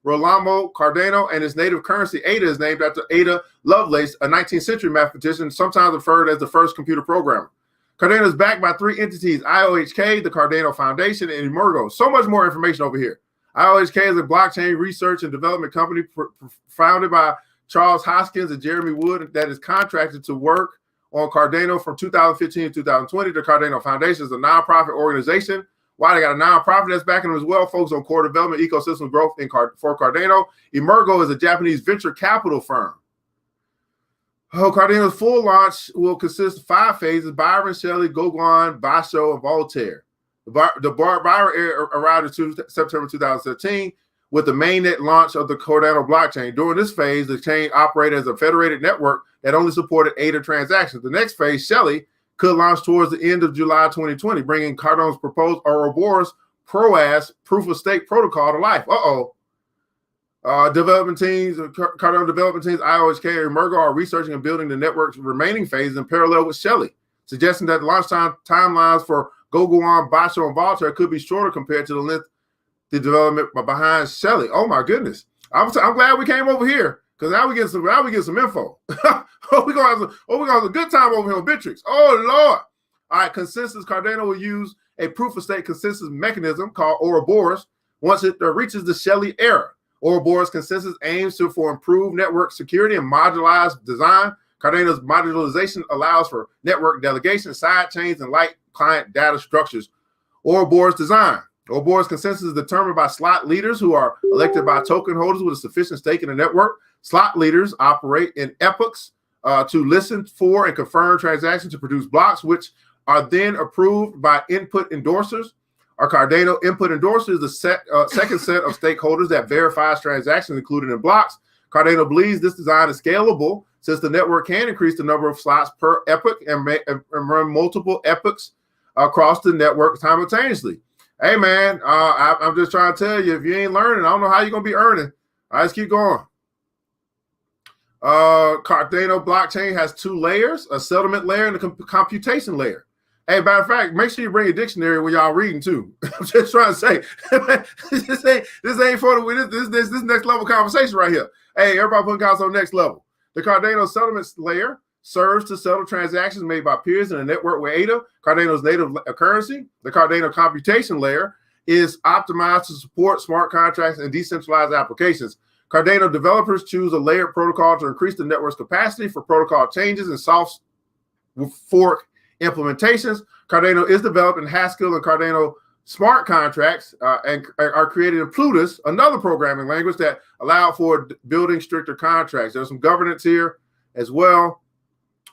Rolamo Cardano, and its native currency ADA is named after Ada Lovelace, a 19th century mathematician, sometimes referred as the first computer programmer. Cardano is backed by 3 entities: IOHK, the Cardano Foundation, and Emergo. So much more information over here. IOHK is a blockchain research and development company founded by Charles Hoskins and Jeremy Wood that is contracted to work on Cardano from 2015 to 2020. The Cardano Foundation is a nonprofit organization. Why they got a nonprofit that's backing them as well, focused on core development, ecosystem growth for Cardano. Emergo is a Japanese venture capital firm. Cardano's full launch will consist of 5 phases: Byron, Shelley, Gauguin, Basho, and Voltaire. The Byron arrived in September 2013 with the mainnet launch of the Cardano blockchain. During this phase, the chain operated as a federated network that only supported ADA transactions. The next phase, Shelley, could launch towards the end of July 2020, bringing Cardano's proposed Ouroboros ProAs proof-of-stake protocol to life. Development teams, Cardano development teams, IOHK and Emergo are researching and building the network's remaining phases in parallel with Shelley, suggesting that launch timelines for Gauguin, Basho, and Voltaire could be shorter compared to the length the development behind Shelley. Oh my goodness! I'm glad we came over here because now we get some info. we're gonna have a good time over here on Bittrex. Oh Lord! All right, consensus. Cardano will use a proof-of-stake consensus mechanism called Ouroboros once it reaches the Shelley era. Ouroboros consensus aims for improved network security and modularized design. Cardano's modularization allows for network delegation, side chains, and light client data structures. Ouroboros design. Ouroboros consensus is determined by slot leaders who are elected by token holders with a sufficient stake in the network. Slot leaders operate in epochs to listen for and confirm transactions to produce blocks, which are then approved by input endorsers. Our Cardano input endorser is the second set of stakeholders that verifies transactions included in blocks. Cardano believes this design is scalable since the network can increase the number of slots per epoch and run multiple epochs across the network simultaneously. Hey, man, I'm just trying to tell you, if you ain't learning, I don't know how you're going to be earning. All right, let's keep going. Cardano blockchain has 2 layers, a settlement layer and a computation layer. Hey, matter of fact, make sure you bring a dictionary when y'all reading too. I'm just trying to say, this ain't for this next level conversation right here. Hey, everybody putting counts on next level. The Cardano settlement layer serves to settle transactions made by peers in a network with ADA, Cardano's native currency. The Cardano computation layer is optimized to support smart contracts and decentralized applications. Cardano developers choose a layered protocol to increase the network's capacity for protocol changes and soft fork implementations. Cardano is developed in Haskell and Cardano smart contracts and are created in Plutus, another programming language that allow for building stricter contracts. There's some governance here as well.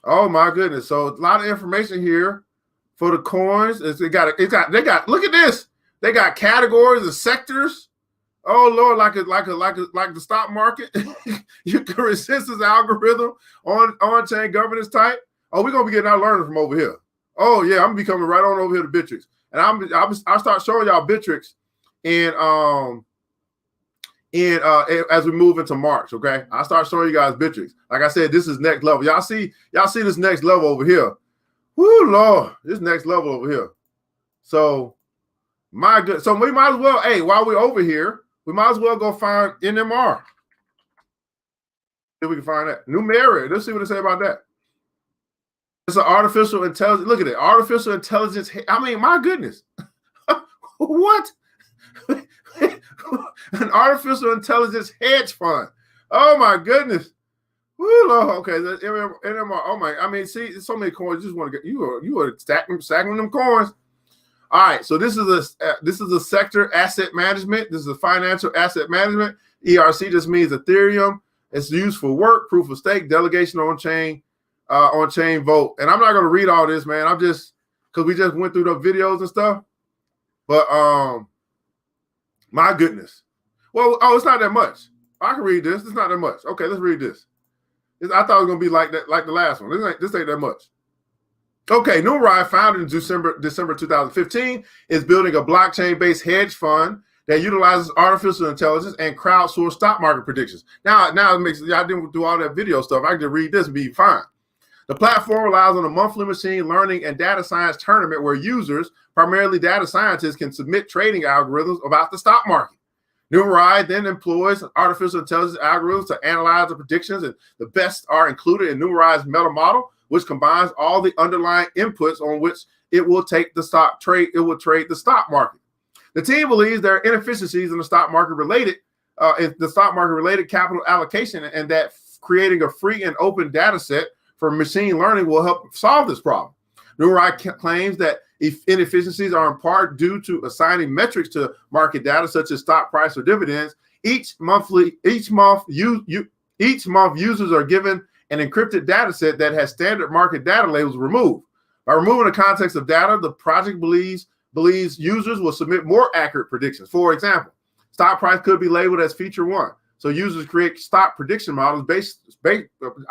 Oh my goodness! So a lot of information here for the coins. They got look at this. They got categories and sectors. Oh Lord, like the stock market. You can resist this algorithm on-chain governance type. Oh, we're gonna be getting our learning from over here. Oh yeah, I'm gonna be coming right on over here to Bittrex, and I'll start showing y'all Bittrex as we move into March. Okay, I'll start showing you guys Bittrex. Like I said, this is next level. Y'all see this next level over here. Whoo Lord, this next level over here. So my good. So we might as well. Hey, while we're over here, we might as well go find NMR. If we can find that Numeraire. Let's see what they say about that. It's an artificial intelligence. Look at it. Artificial intelligence. I mean, my goodness. What? An artificial intelligence hedge fund. Oh my goodness. Woo, Lord. Okay. NMR. Oh my. I mean, see, so many coins. You just want to get you are stacking them coins. All right. So this is a sector asset management. This is a financial asset management. ERC just means Ethereum. It's used for work, proof of stake, delegation on chain vote. And I'm not going to read all this, man. I'm just, because we just went through the videos and stuff. But my goodness. Well, it's not that much. I can read this. It's not that much. Okay, let's read this. I thought it was going to be like that, like the last one. This ain't that much. Okay, Numeraire, founded in December 2015, is building a blockchain-based hedge fund that utilizes artificial intelligence and crowdsourced stock market predictions. Now it makes, I didn't do all that video stuff. I can just read this and be fine. The platform relies on a monthly machine learning and data science tournament where users, primarily data scientists, can submit trading algorithms about the stock market. Numeraire then employs artificial intelligence algorithms to analyze the predictions, and the best are included in Numeraire's meta model, which combines all the underlying inputs on which it will take the stock trade. It will trade the stock market. The team believes there are inefficiencies in the stock market related capital allocation, and that creating a free and open data set for machine learning will help solve this problem. Numeraire claims that inefficiencies are in part due to assigning metrics to market data, such as stock price or dividends. Each month, users are given an encrypted data set that has standard market data labels removed. By removing the context of data, the project believes users will submit more accurate predictions. For example, stock price could be labeled as feature 1. So users create stock prediction models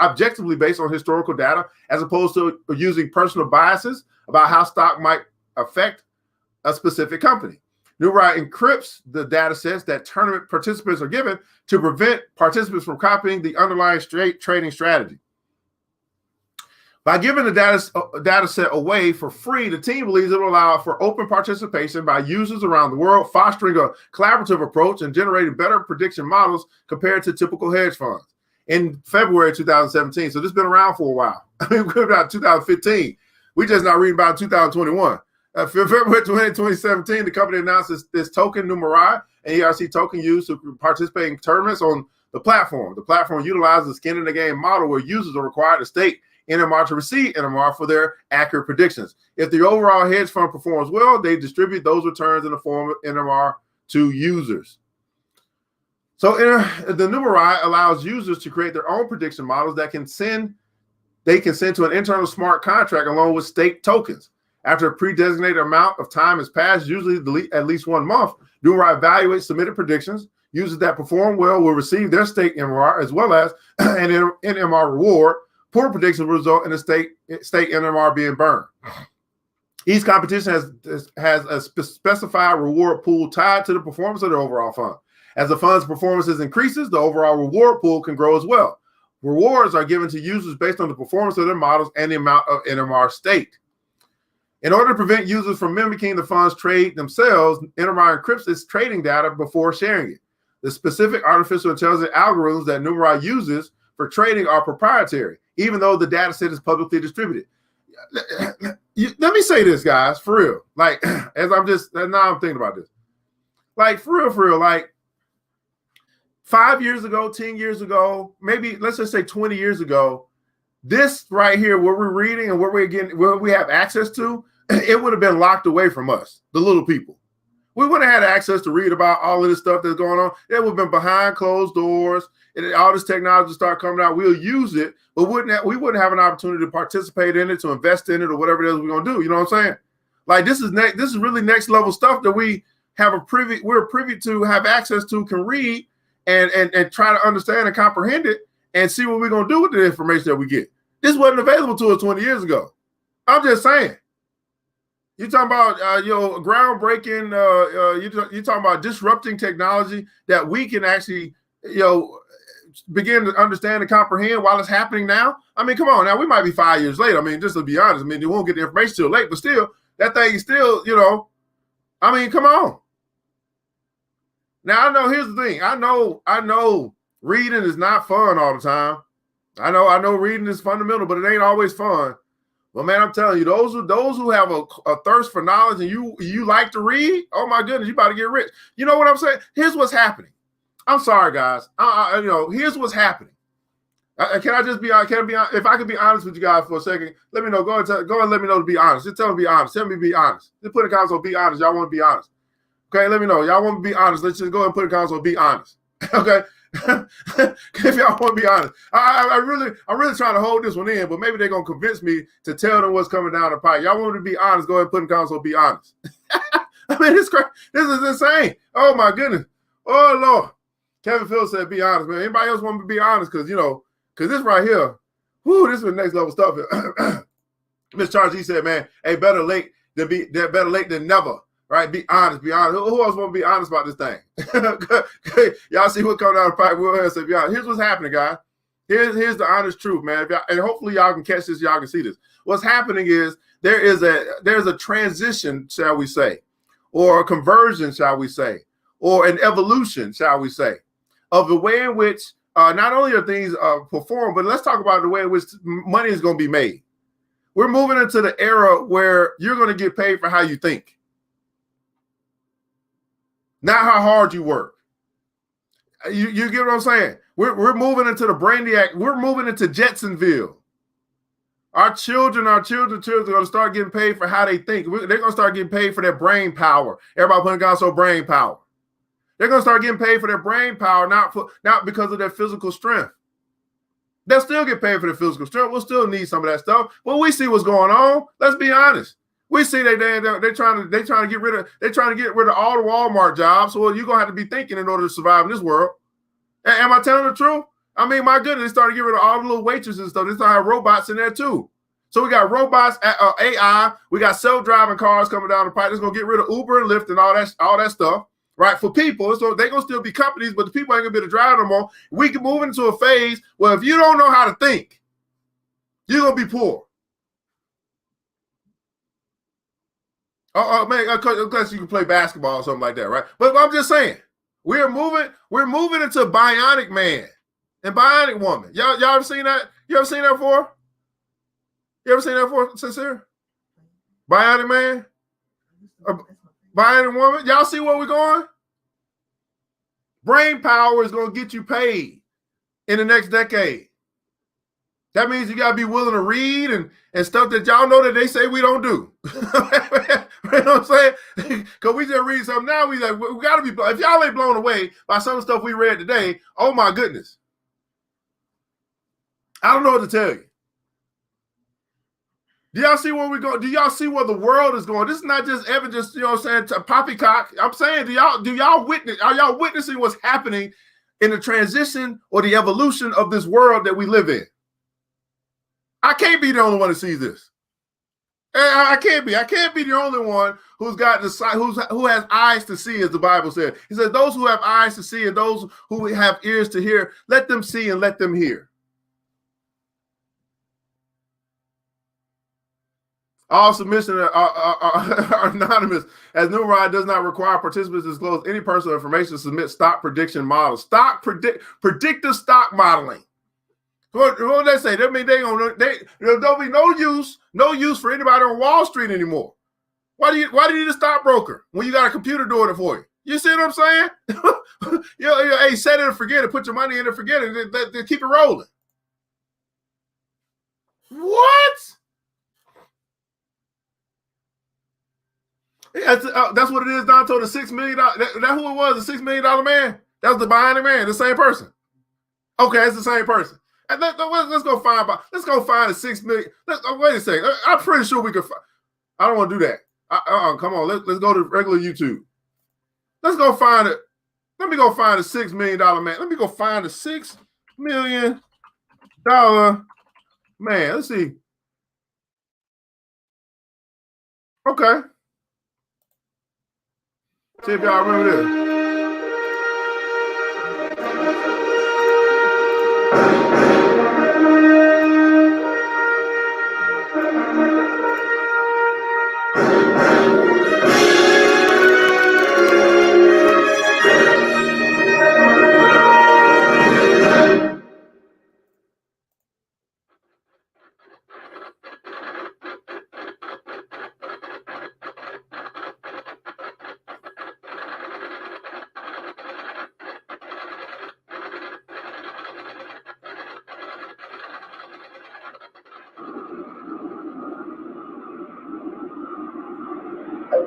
objectively based on historical data, as opposed to using personal biases about how stock might affect a specific company. Numeraire encrypts the data sets that tournament participants are given to prevent participants from copying the underlying trading strategy. By giving the data set away for free, the team believes it will allow for open participation by users around the world, fostering a collaborative approach and generating better prediction models compared to typical hedge funds. In February 2017, so this has been around for a while. I mean, we're about 2015. We just not reading about 2021. February 2017, the company announced this token, Numeraire, an ERC token used to participate in tournaments on the platform. The platform utilizes a skin in the game model where users are required to stake NMR to receive NMR for their accurate predictions. If the overall hedge fund performs well, they distribute those returns in the form of NMR to users. So the Numeraire allows users to create their own prediction models that they can send to an internal smart contract along with staked tokens. After a pre-designated amount of time has passed, usually at least 1 month, Numeraire evaluates submitted predictions. Users that perform well will receive their staked NMR as well as an NMR reward. Poor predictions will result in a state NMR being burned. Each competition has a specified reward pool tied to the performance of the overall fund. As the fund's performance increases, the overall reward pool can grow as well. Rewards are given to users based on the performance of their models and the amount of NMR staked. In order to prevent users from mimicking the fund's trade themselves, NMR encrypts its trading data before sharing it. The specific artificial intelligence algorithms that Numeraire uses for trading are proprietary, even though the data set is publicly distributed. Let me say this, guys, for real. Like, now I'm thinking about this. Like, for real, like 5 years ago, 10 years ago, maybe let's just say 20 years ago, this right here, what we're reading and what we have access to, it would have been locked away from us, the little people. We wouldn't have had access to read about all of this stuff that's going on. It would have been behind closed doors, and all this technology start coming out. We'll use it, but we wouldn't have an opportunity to participate in it, to invest in it, or whatever it is we're gonna do. You know what I'm saying? Like, this is really next level stuff that we're privy to, have access to, can read and try to understand and comprehend it and see what we're gonna do with the information that we get. This wasn't available to us 20 years ago. I'm just saying. You're talking about groundbreaking. You're talking about disrupting technology that we can actually begin to understand and comprehend while it's happening now. I mean, come on, now we might be 5 years late. I mean, just to be honest, I mean, you won't get the information till late, but still, that thing is still, I mean, come on. Now I know. Here's the thing. I know reading is not fun all the time. I know reading is fundamental, but it ain't always fun. Well, man, I'm telling you, those who have a thirst for knowledge and you like to read, oh my goodness, you about to get rich. You know what I'm saying? Here's what's happening. I'm sorry, guys. Here's what's happening. Can I just be honest? If I could be honest with you guys for a second, let me know. Go ahead and let me know to be honest. Just tell me to be honest. Tell me to be honest. Just put in comments on be honest. Y'all want to be honest. Okay, let me know. Y'all want to be honest. Let's just go ahead and put in comments on be honest. Okay. If y'all want to be honest, I'm really trying to hold this one in, but maybe they're gonna convince me to tell them what's coming down the pipe. Y'all want me to be honest? Go ahead and put in comments on be honest. I mean, it's crazy. This is insane. Oh my goodness. Oh Lord. Kevin Phillips said, "Be honest, man." Anybody else want me to be honest? Because this right here, this is the next level stuff. Miss Charles G said, "Man, hey, better late than never." Right? Be honest. Be honest. Who else want to be honest about this thing? Y'all see what coming down the pipe? We'll say, be honest. Here's what's happening, guys. Here's the honest truth, man. And hopefully y'all can catch this. Y'all can see this. What's happening is there's a transition, shall we say, or a conversion, shall we say, or an evolution, shall we say, of the way in which not only are things performed, but let's talk about the way in which money is going to be made. We're moving into the era where you're going to get paid for how you think, not how hard you work. You get what I'm saying? We're moving into the Brainiac. We're moving into Jetsonville. Our children are going to start getting paid for how they think. They're going to start getting paid for their brain power. Everybody putting down so brain power. They're going to start getting paid for their brain power, not because of their physical strength. They'll still get paid for their physical strength. We'll still need some of that stuff. But we see what's going on. Let's be honest. We see they're trying to get rid of all the Walmart jobs. So you're gonna have to be thinking in order to survive in this world. Am I telling the truth? I mean, my goodness, they started to get rid of all the little waitresses and stuff. They started to have robots in there too. So we got robots, AI. We got self-driving cars coming down the pipe. It's gonna get rid of Uber and Lyft and all that stuff, right? For people, so they're gonna still be companies, but the people ain't gonna be able to drive no more. We can move into a phase where if you don't know how to think, you're gonna be poor. Man, unless you can play basketball or something like that, right? But I'm just saying, we're moving into Bionic Man and Bionic Woman. Y'all ever seen that? You ever seen that before? You ever seen that before, Sincere? Bionic Man? Bionic Woman? Y'all see where we're going? Brain power is going to get you paid in the next decade. That means you got to be willing to read and stuff that y'all know that they say we don't do. You know what I'm saying? Because we just read something now. We got to be, if y'all ain't blown away by some of the stuff we read today, oh my goodness. I don't know what to tell you. Do y'all see where we go? Do y'all see where the world is going? This is not just ever just, you know what I'm saying, poppycock. I'm saying, are y'all witnessing what's happening in the transition or the evolution of this world that we live in? I can't be the only one that sees this. I can't be. I can't be the only one who's got who has eyes to see, as the Bible said. He says, those who have eyes to see and those who have ears to hear, let them see and let them hear. All submissions are anonymous, as Numeraire does not require participants to disclose any personal information to submit stock prediction models. Predictive stock modeling. What do they say? That means there'll be no use for anybody on Wall Street anymore. Why do you need a stockbroker when you got a computer doing it for you? You see what I'm saying? Hey, set it and forget it. Put your money in and forget it. They keep it rolling. What? That's what it is, Donto, the $6 million. That's who it was, the $6 million man? That was the Bionic Man, the same person. Okay, it's the same person. And let's go find a 6 million. Wait a second. I'm pretty sure we could. I don't want to do that. Come on. Let's go to regular YouTube. Let's go find it. Let me go find a $6 million man. Let me go find a $6 million man. Let's see. Okay. See if y'all remember this.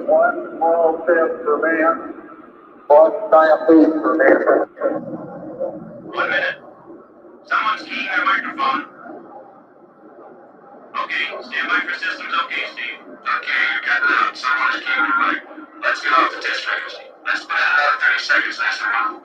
One small step for man, one giant leap for mankind. 1 minute. Someone's keying their microphone. Okay, stand by for systems. Okay, Steve. Okay, you got that. Someone's keying their mic. Let's get off the test frequency. Let's put in another 30 seconds. Nice and rough.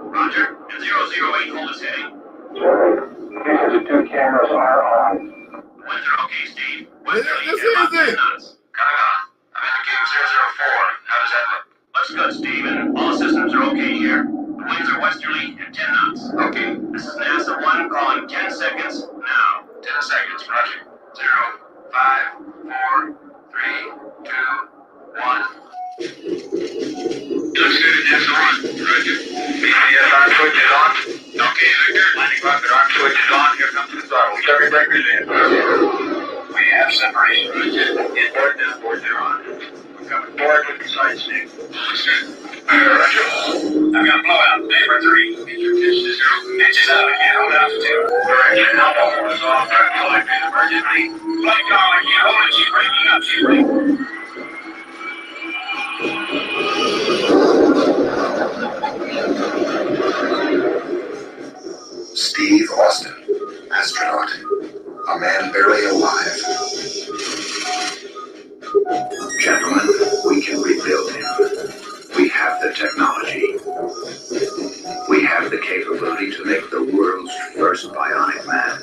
Roger. And 008, hold us heading. The two cameras are on. Winds are okay, Steve. Westerly at about 10 knots. Cut it off. I'm indicating 004. How does that look? Looks good, Steve, and all systems are okay here. The winds are westerly at 10 knots. Okay. This is NASA 1 calling 10 seconds now. 10 seconds, roger. 0, 5, 4, 3, 2, 1. Looks good. It's on. Roger. BCS arm switch is on. Okay, Victor. Landing rocket arm switch is on. Here comes the throttle. Chevy breakers in. We have separation. Roger. Inboard and outboard, they're on. We're coming forward with the side stick. Roger. I've got blowout. Neighbor 3. Get your pitch to 0. Pitches out again. Hold altitude. Correction. Alpha 4 is off. Threat collected emergently. Flight call. I can't hold it. She's breaking up. She's breaking. Steve Austin, astronaut, a man barely alive. Gentlemen, we can rebuild him. We have the technology. We have the capability to make the world's first bionic man.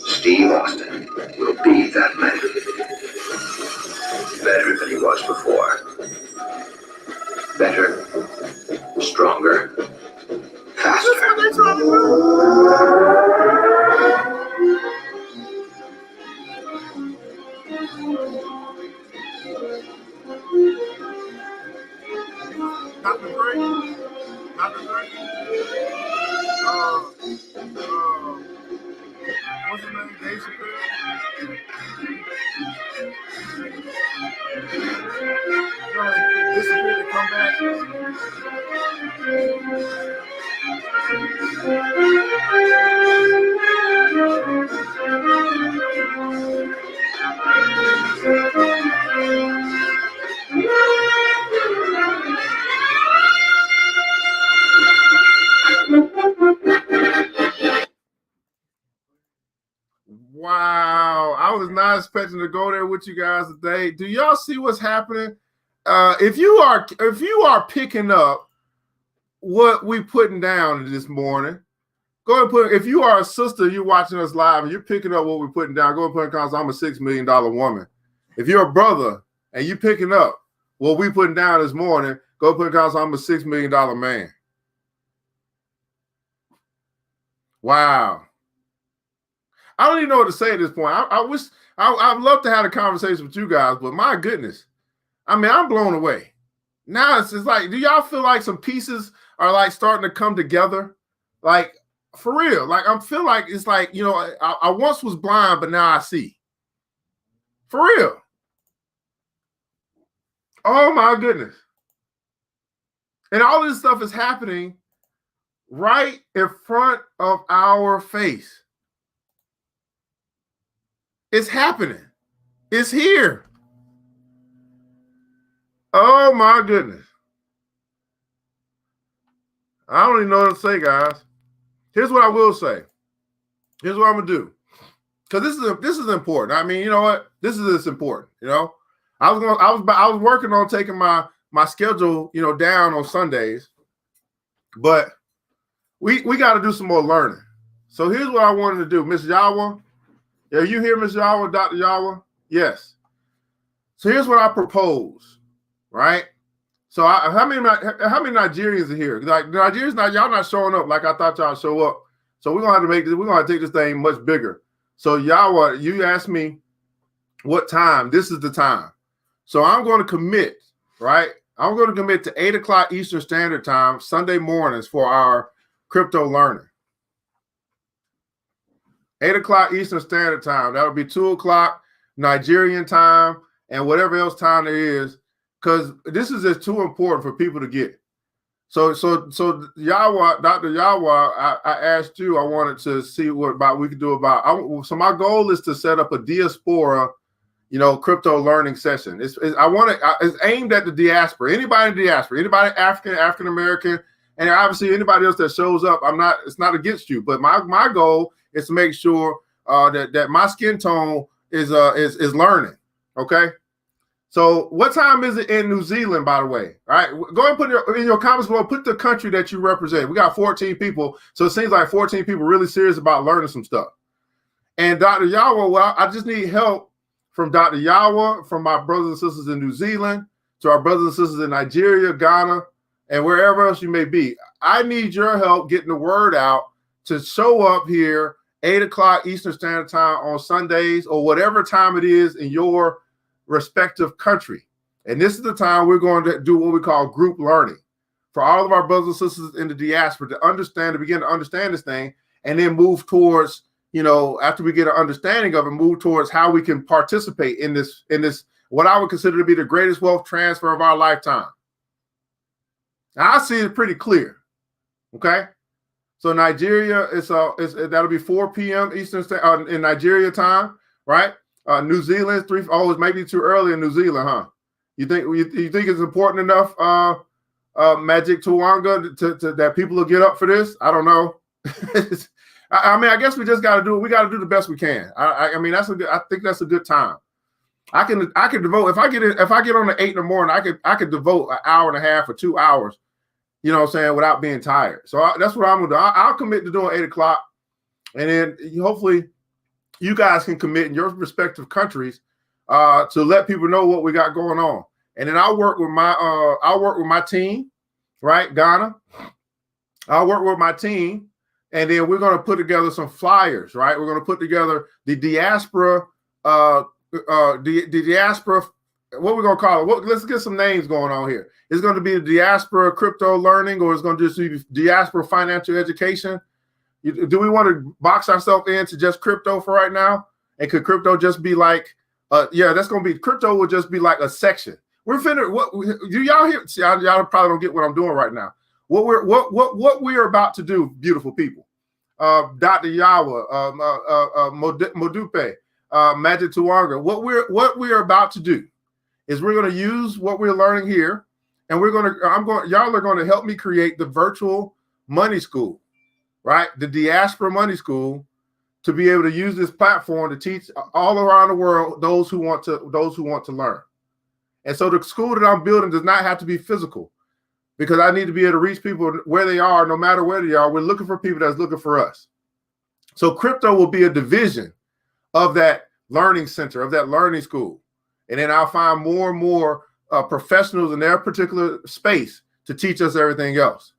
Steve Austin will be that man. Better than he was before. Better, stronger, faster. That's what they're trying to do. Dr. Dre. Dr. Dre. What's his name? Dave Chappelle. He disappeared to come back. Wow, I was not expecting to go there with you guys today. Do y'all see what's happening? If you are picking up what we putting down this morning, go ahead and put. If you are a sister, you're watching us live, and you're picking up what we're putting down. Go ahead and put in comments. I'm a $6 million woman. If you're a brother and you picking up what we putting down this morning, go ahead and put in comments. I'm a $6 million man. Wow. I don't even know what to say at this point. I'd love to have a conversation with you guys, but my goodness, I mean, I'm blown away. Now it's like, do y'all feel like some pieces are like starting to come together? Like, for real. Like, I feel like it's like, you know, I once was blind, but now I see. For real. Oh my goodness. And all this stuff is happening right in front of our face. It's happening. It's here. Oh my goodness. I don't even know what to say, guys. Here's what I will say. Here's what I'm gonna do. Because this is important. I mean, you know what? This is important. You know, I was working on taking my schedule, you know, down on Sundays, but we got to do some more learning. So here's what I wanted to do, Miss Yawa. Are you here, Miss Yawa, Dr. Yawa? Yes. So here's what I propose, right? So how many Nigerians are here? Like Nigerians, y'all not showing up like I thought y'all show up. So we're gonna have to make this. We're gonna take this thing much bigger. So Yawa, you asked me what time. This is the time. So I'm going to commit, right? I'm going to commit to 8 o'clock Eastern Standard Time Sunday mornings for our crypto learning. 8 o'clock Eastern Standard Time. That would be 2 o'clock Nigerian time and whatever else time there is, because this is just too important for people to get. So Yawa, Dr. Yawa, I asked you, I wanted to see what we could do about. So my goal is to set up a diaspora, you know, crypto learning session. It's aimed at the diaspora. Anybody in the diaspora, anybody African American, and obviously anybody else that shows up. It's not against you, but my goal is to make sure that my skin tone is learning. Okay. So what time is it in New Zealand, by the way? All right. Go ahead and put in your comments below, put the country that you represent. We got 14 people. So it seems like 14 people really serious about learning some stuff. And Dr. Yawa, well, I just need help from Dr. Yawa, from my brothers and sisters in New Zealand, to our brothers and sisters in Nigeria, Ghana, and wherever else you may be. I need your help getting the word out to show up here 8 o'clock Eastern Standard Time on Sundays or whatever time it is in your respective country. And this is the time we're going to do what we call group learning for all of our brothers and sisters in the diaspora to begin to understand this thing, and then move towards, after we get an understanding of it, move towards how we can participate in this, what I would consider to be the greatest wealth transfer of our lifetime. Now, I see it pretty clear. Okay. So Nigeria that'll be 4 p.m. Eastern in Nigeria time, right? New Zealand, it might be too early in New Zealand, huh? You think it's important enough, Magic Tuwanga, to that people will get up for this? I don't know. I guess we just got to do it. We got to do the best we can. I think that's a good time. I can devote, if I get on the 8 in the morning, I could devote an hour and a half or 2 hours, without being tired. So that's what I'm gonna do. I'll commit to doing 8 o'clock, and then hopefully you guys can commit in your respective countries to let people know what we got going on. And then I'll work with my team, right? Ghana. I'll work with my team, and then we're gonna put together some flyers, right? We're gonna put together the diaspora, the diaspora. What we're gonna call it? Let's get some names going on here. It's going to be the diaspora crypto learning, or it's going to just be diaspora financial education. Do we want to box ourselves into just crypto for right now? And could crypto just be like, that's going to be, crypto will just be like a section. What do y'all hear? See, y'all probably don't get what I'm doing right now. What we're about to do, beautiful people. Dr. Yawa, Modupe, Magic Tuwanga. What we're about to do is we're going to use what we're learning here, and y'all are going to help me create the virtual money school, right? The diaspora money school, to be able to use this platform to teach all around the world those who want to learn. And so the school that I'm building does not have to be physical, because I need to be able to reach people where they are, no matter where they are. We're looking for people that's looking for us. So crypto will be a division of that learning center, of that learning school. And then I'll find more and more professionals in their particular space to teach us everything else.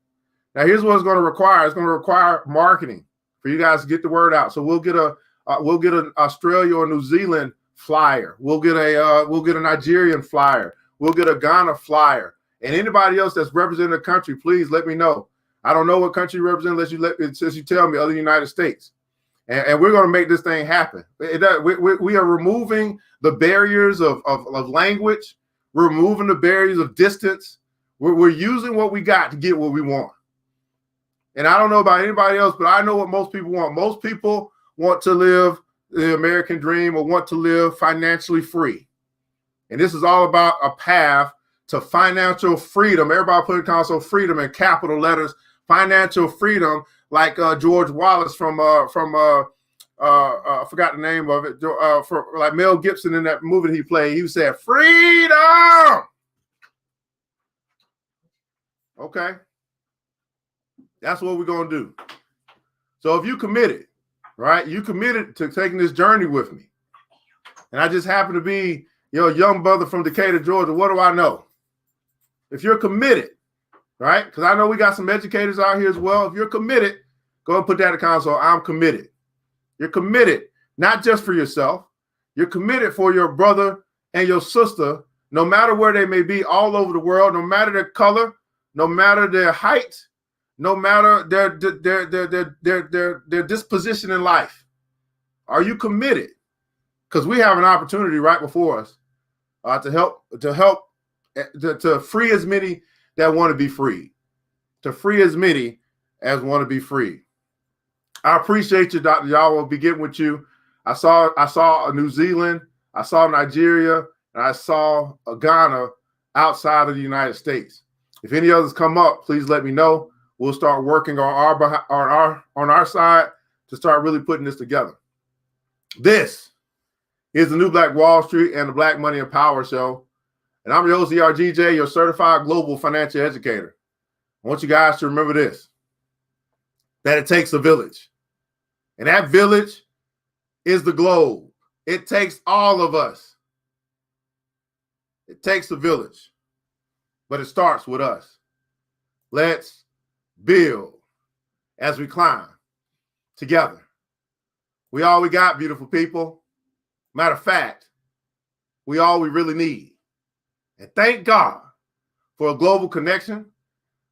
Now, here's what it's going to require. It's going to require marketing for you guys to get the word out. So we'll get an Australia or New Zealand flyer. We'll get a Nigerian flyer. We'll get a Ghana flyer. And anybody else that's representing the country, please let me know. I don't know what country you represent unless you tell me, other than the United States. And we're going to make this thing happen. We are removing the barriers of language. We're removing the barriers of distance. We're using what we got to get what we want. And I don't know about anybody else, but I know what most people want. Most people want to live the American dream, or want to live financially free. And this is all about a path to financial freedom. Everybody put console freedom in capital letters. Financial freedom, like George Wallace from I forgot the name of it. Like Mel Gibson in that movie he played, he said, "Freedom." Okay, that's what we're gonna do. So if you committed, right? You committed to taking this journey with me, and I just happen to be your young brother from Decatur, Georgia. What do I know? If you're committed, right? Because I know we got some educators out here as well. If you're committed, go and put that in the console. I'm committed. You're committed, not just for yourself. You're committed for your brother and your sister, no matter where they may be, all over the world, no matter their color, no matter their height, no matter their disposition in life. Are you committed? Because we have an opportunity right before us to free as many that want to be free, to free as many as want to be free. I appreciate you, Dr. Yawa. We'll be getting with you. I saw New Zealand, I saw Nigeria, and I saw Ghana outside of the United States. If any others come up, please let me know. We'll start working on our side to start really putting this together. This is the New Black Wall Street and the Black Money and Power Show. And I'm your host, ERGJ, your certified global financial educator. I want you guys to remember this, that it takes a village. And that village is the globe. It takes all of us. It takes a village, but it starts with us. Let's build as we climb together. We all we got, beautiful people. Matter of fact, we all we really need. And thank God for a global connection.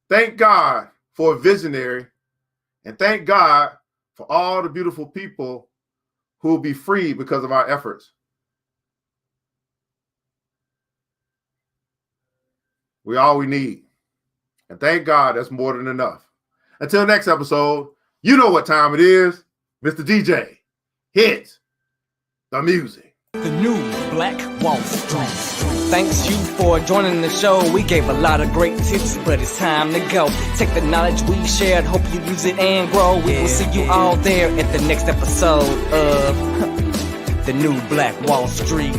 Thank God for a visionary. And thank God for all the beautiful people who will be free because of our efforts. We're all we need. And thank God that's more than enough. Until next episode, you know what time it is. Mr. DJ, hit the music. The new Black Wall Street. Thanks you for joining the show. We gave a lot of great tips, but it's time to go. Take the knowledge we shared, hope you use it and grow. We will see you all there at the next episode of The New Black Wall Street.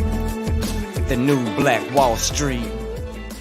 The New Black Wall Street.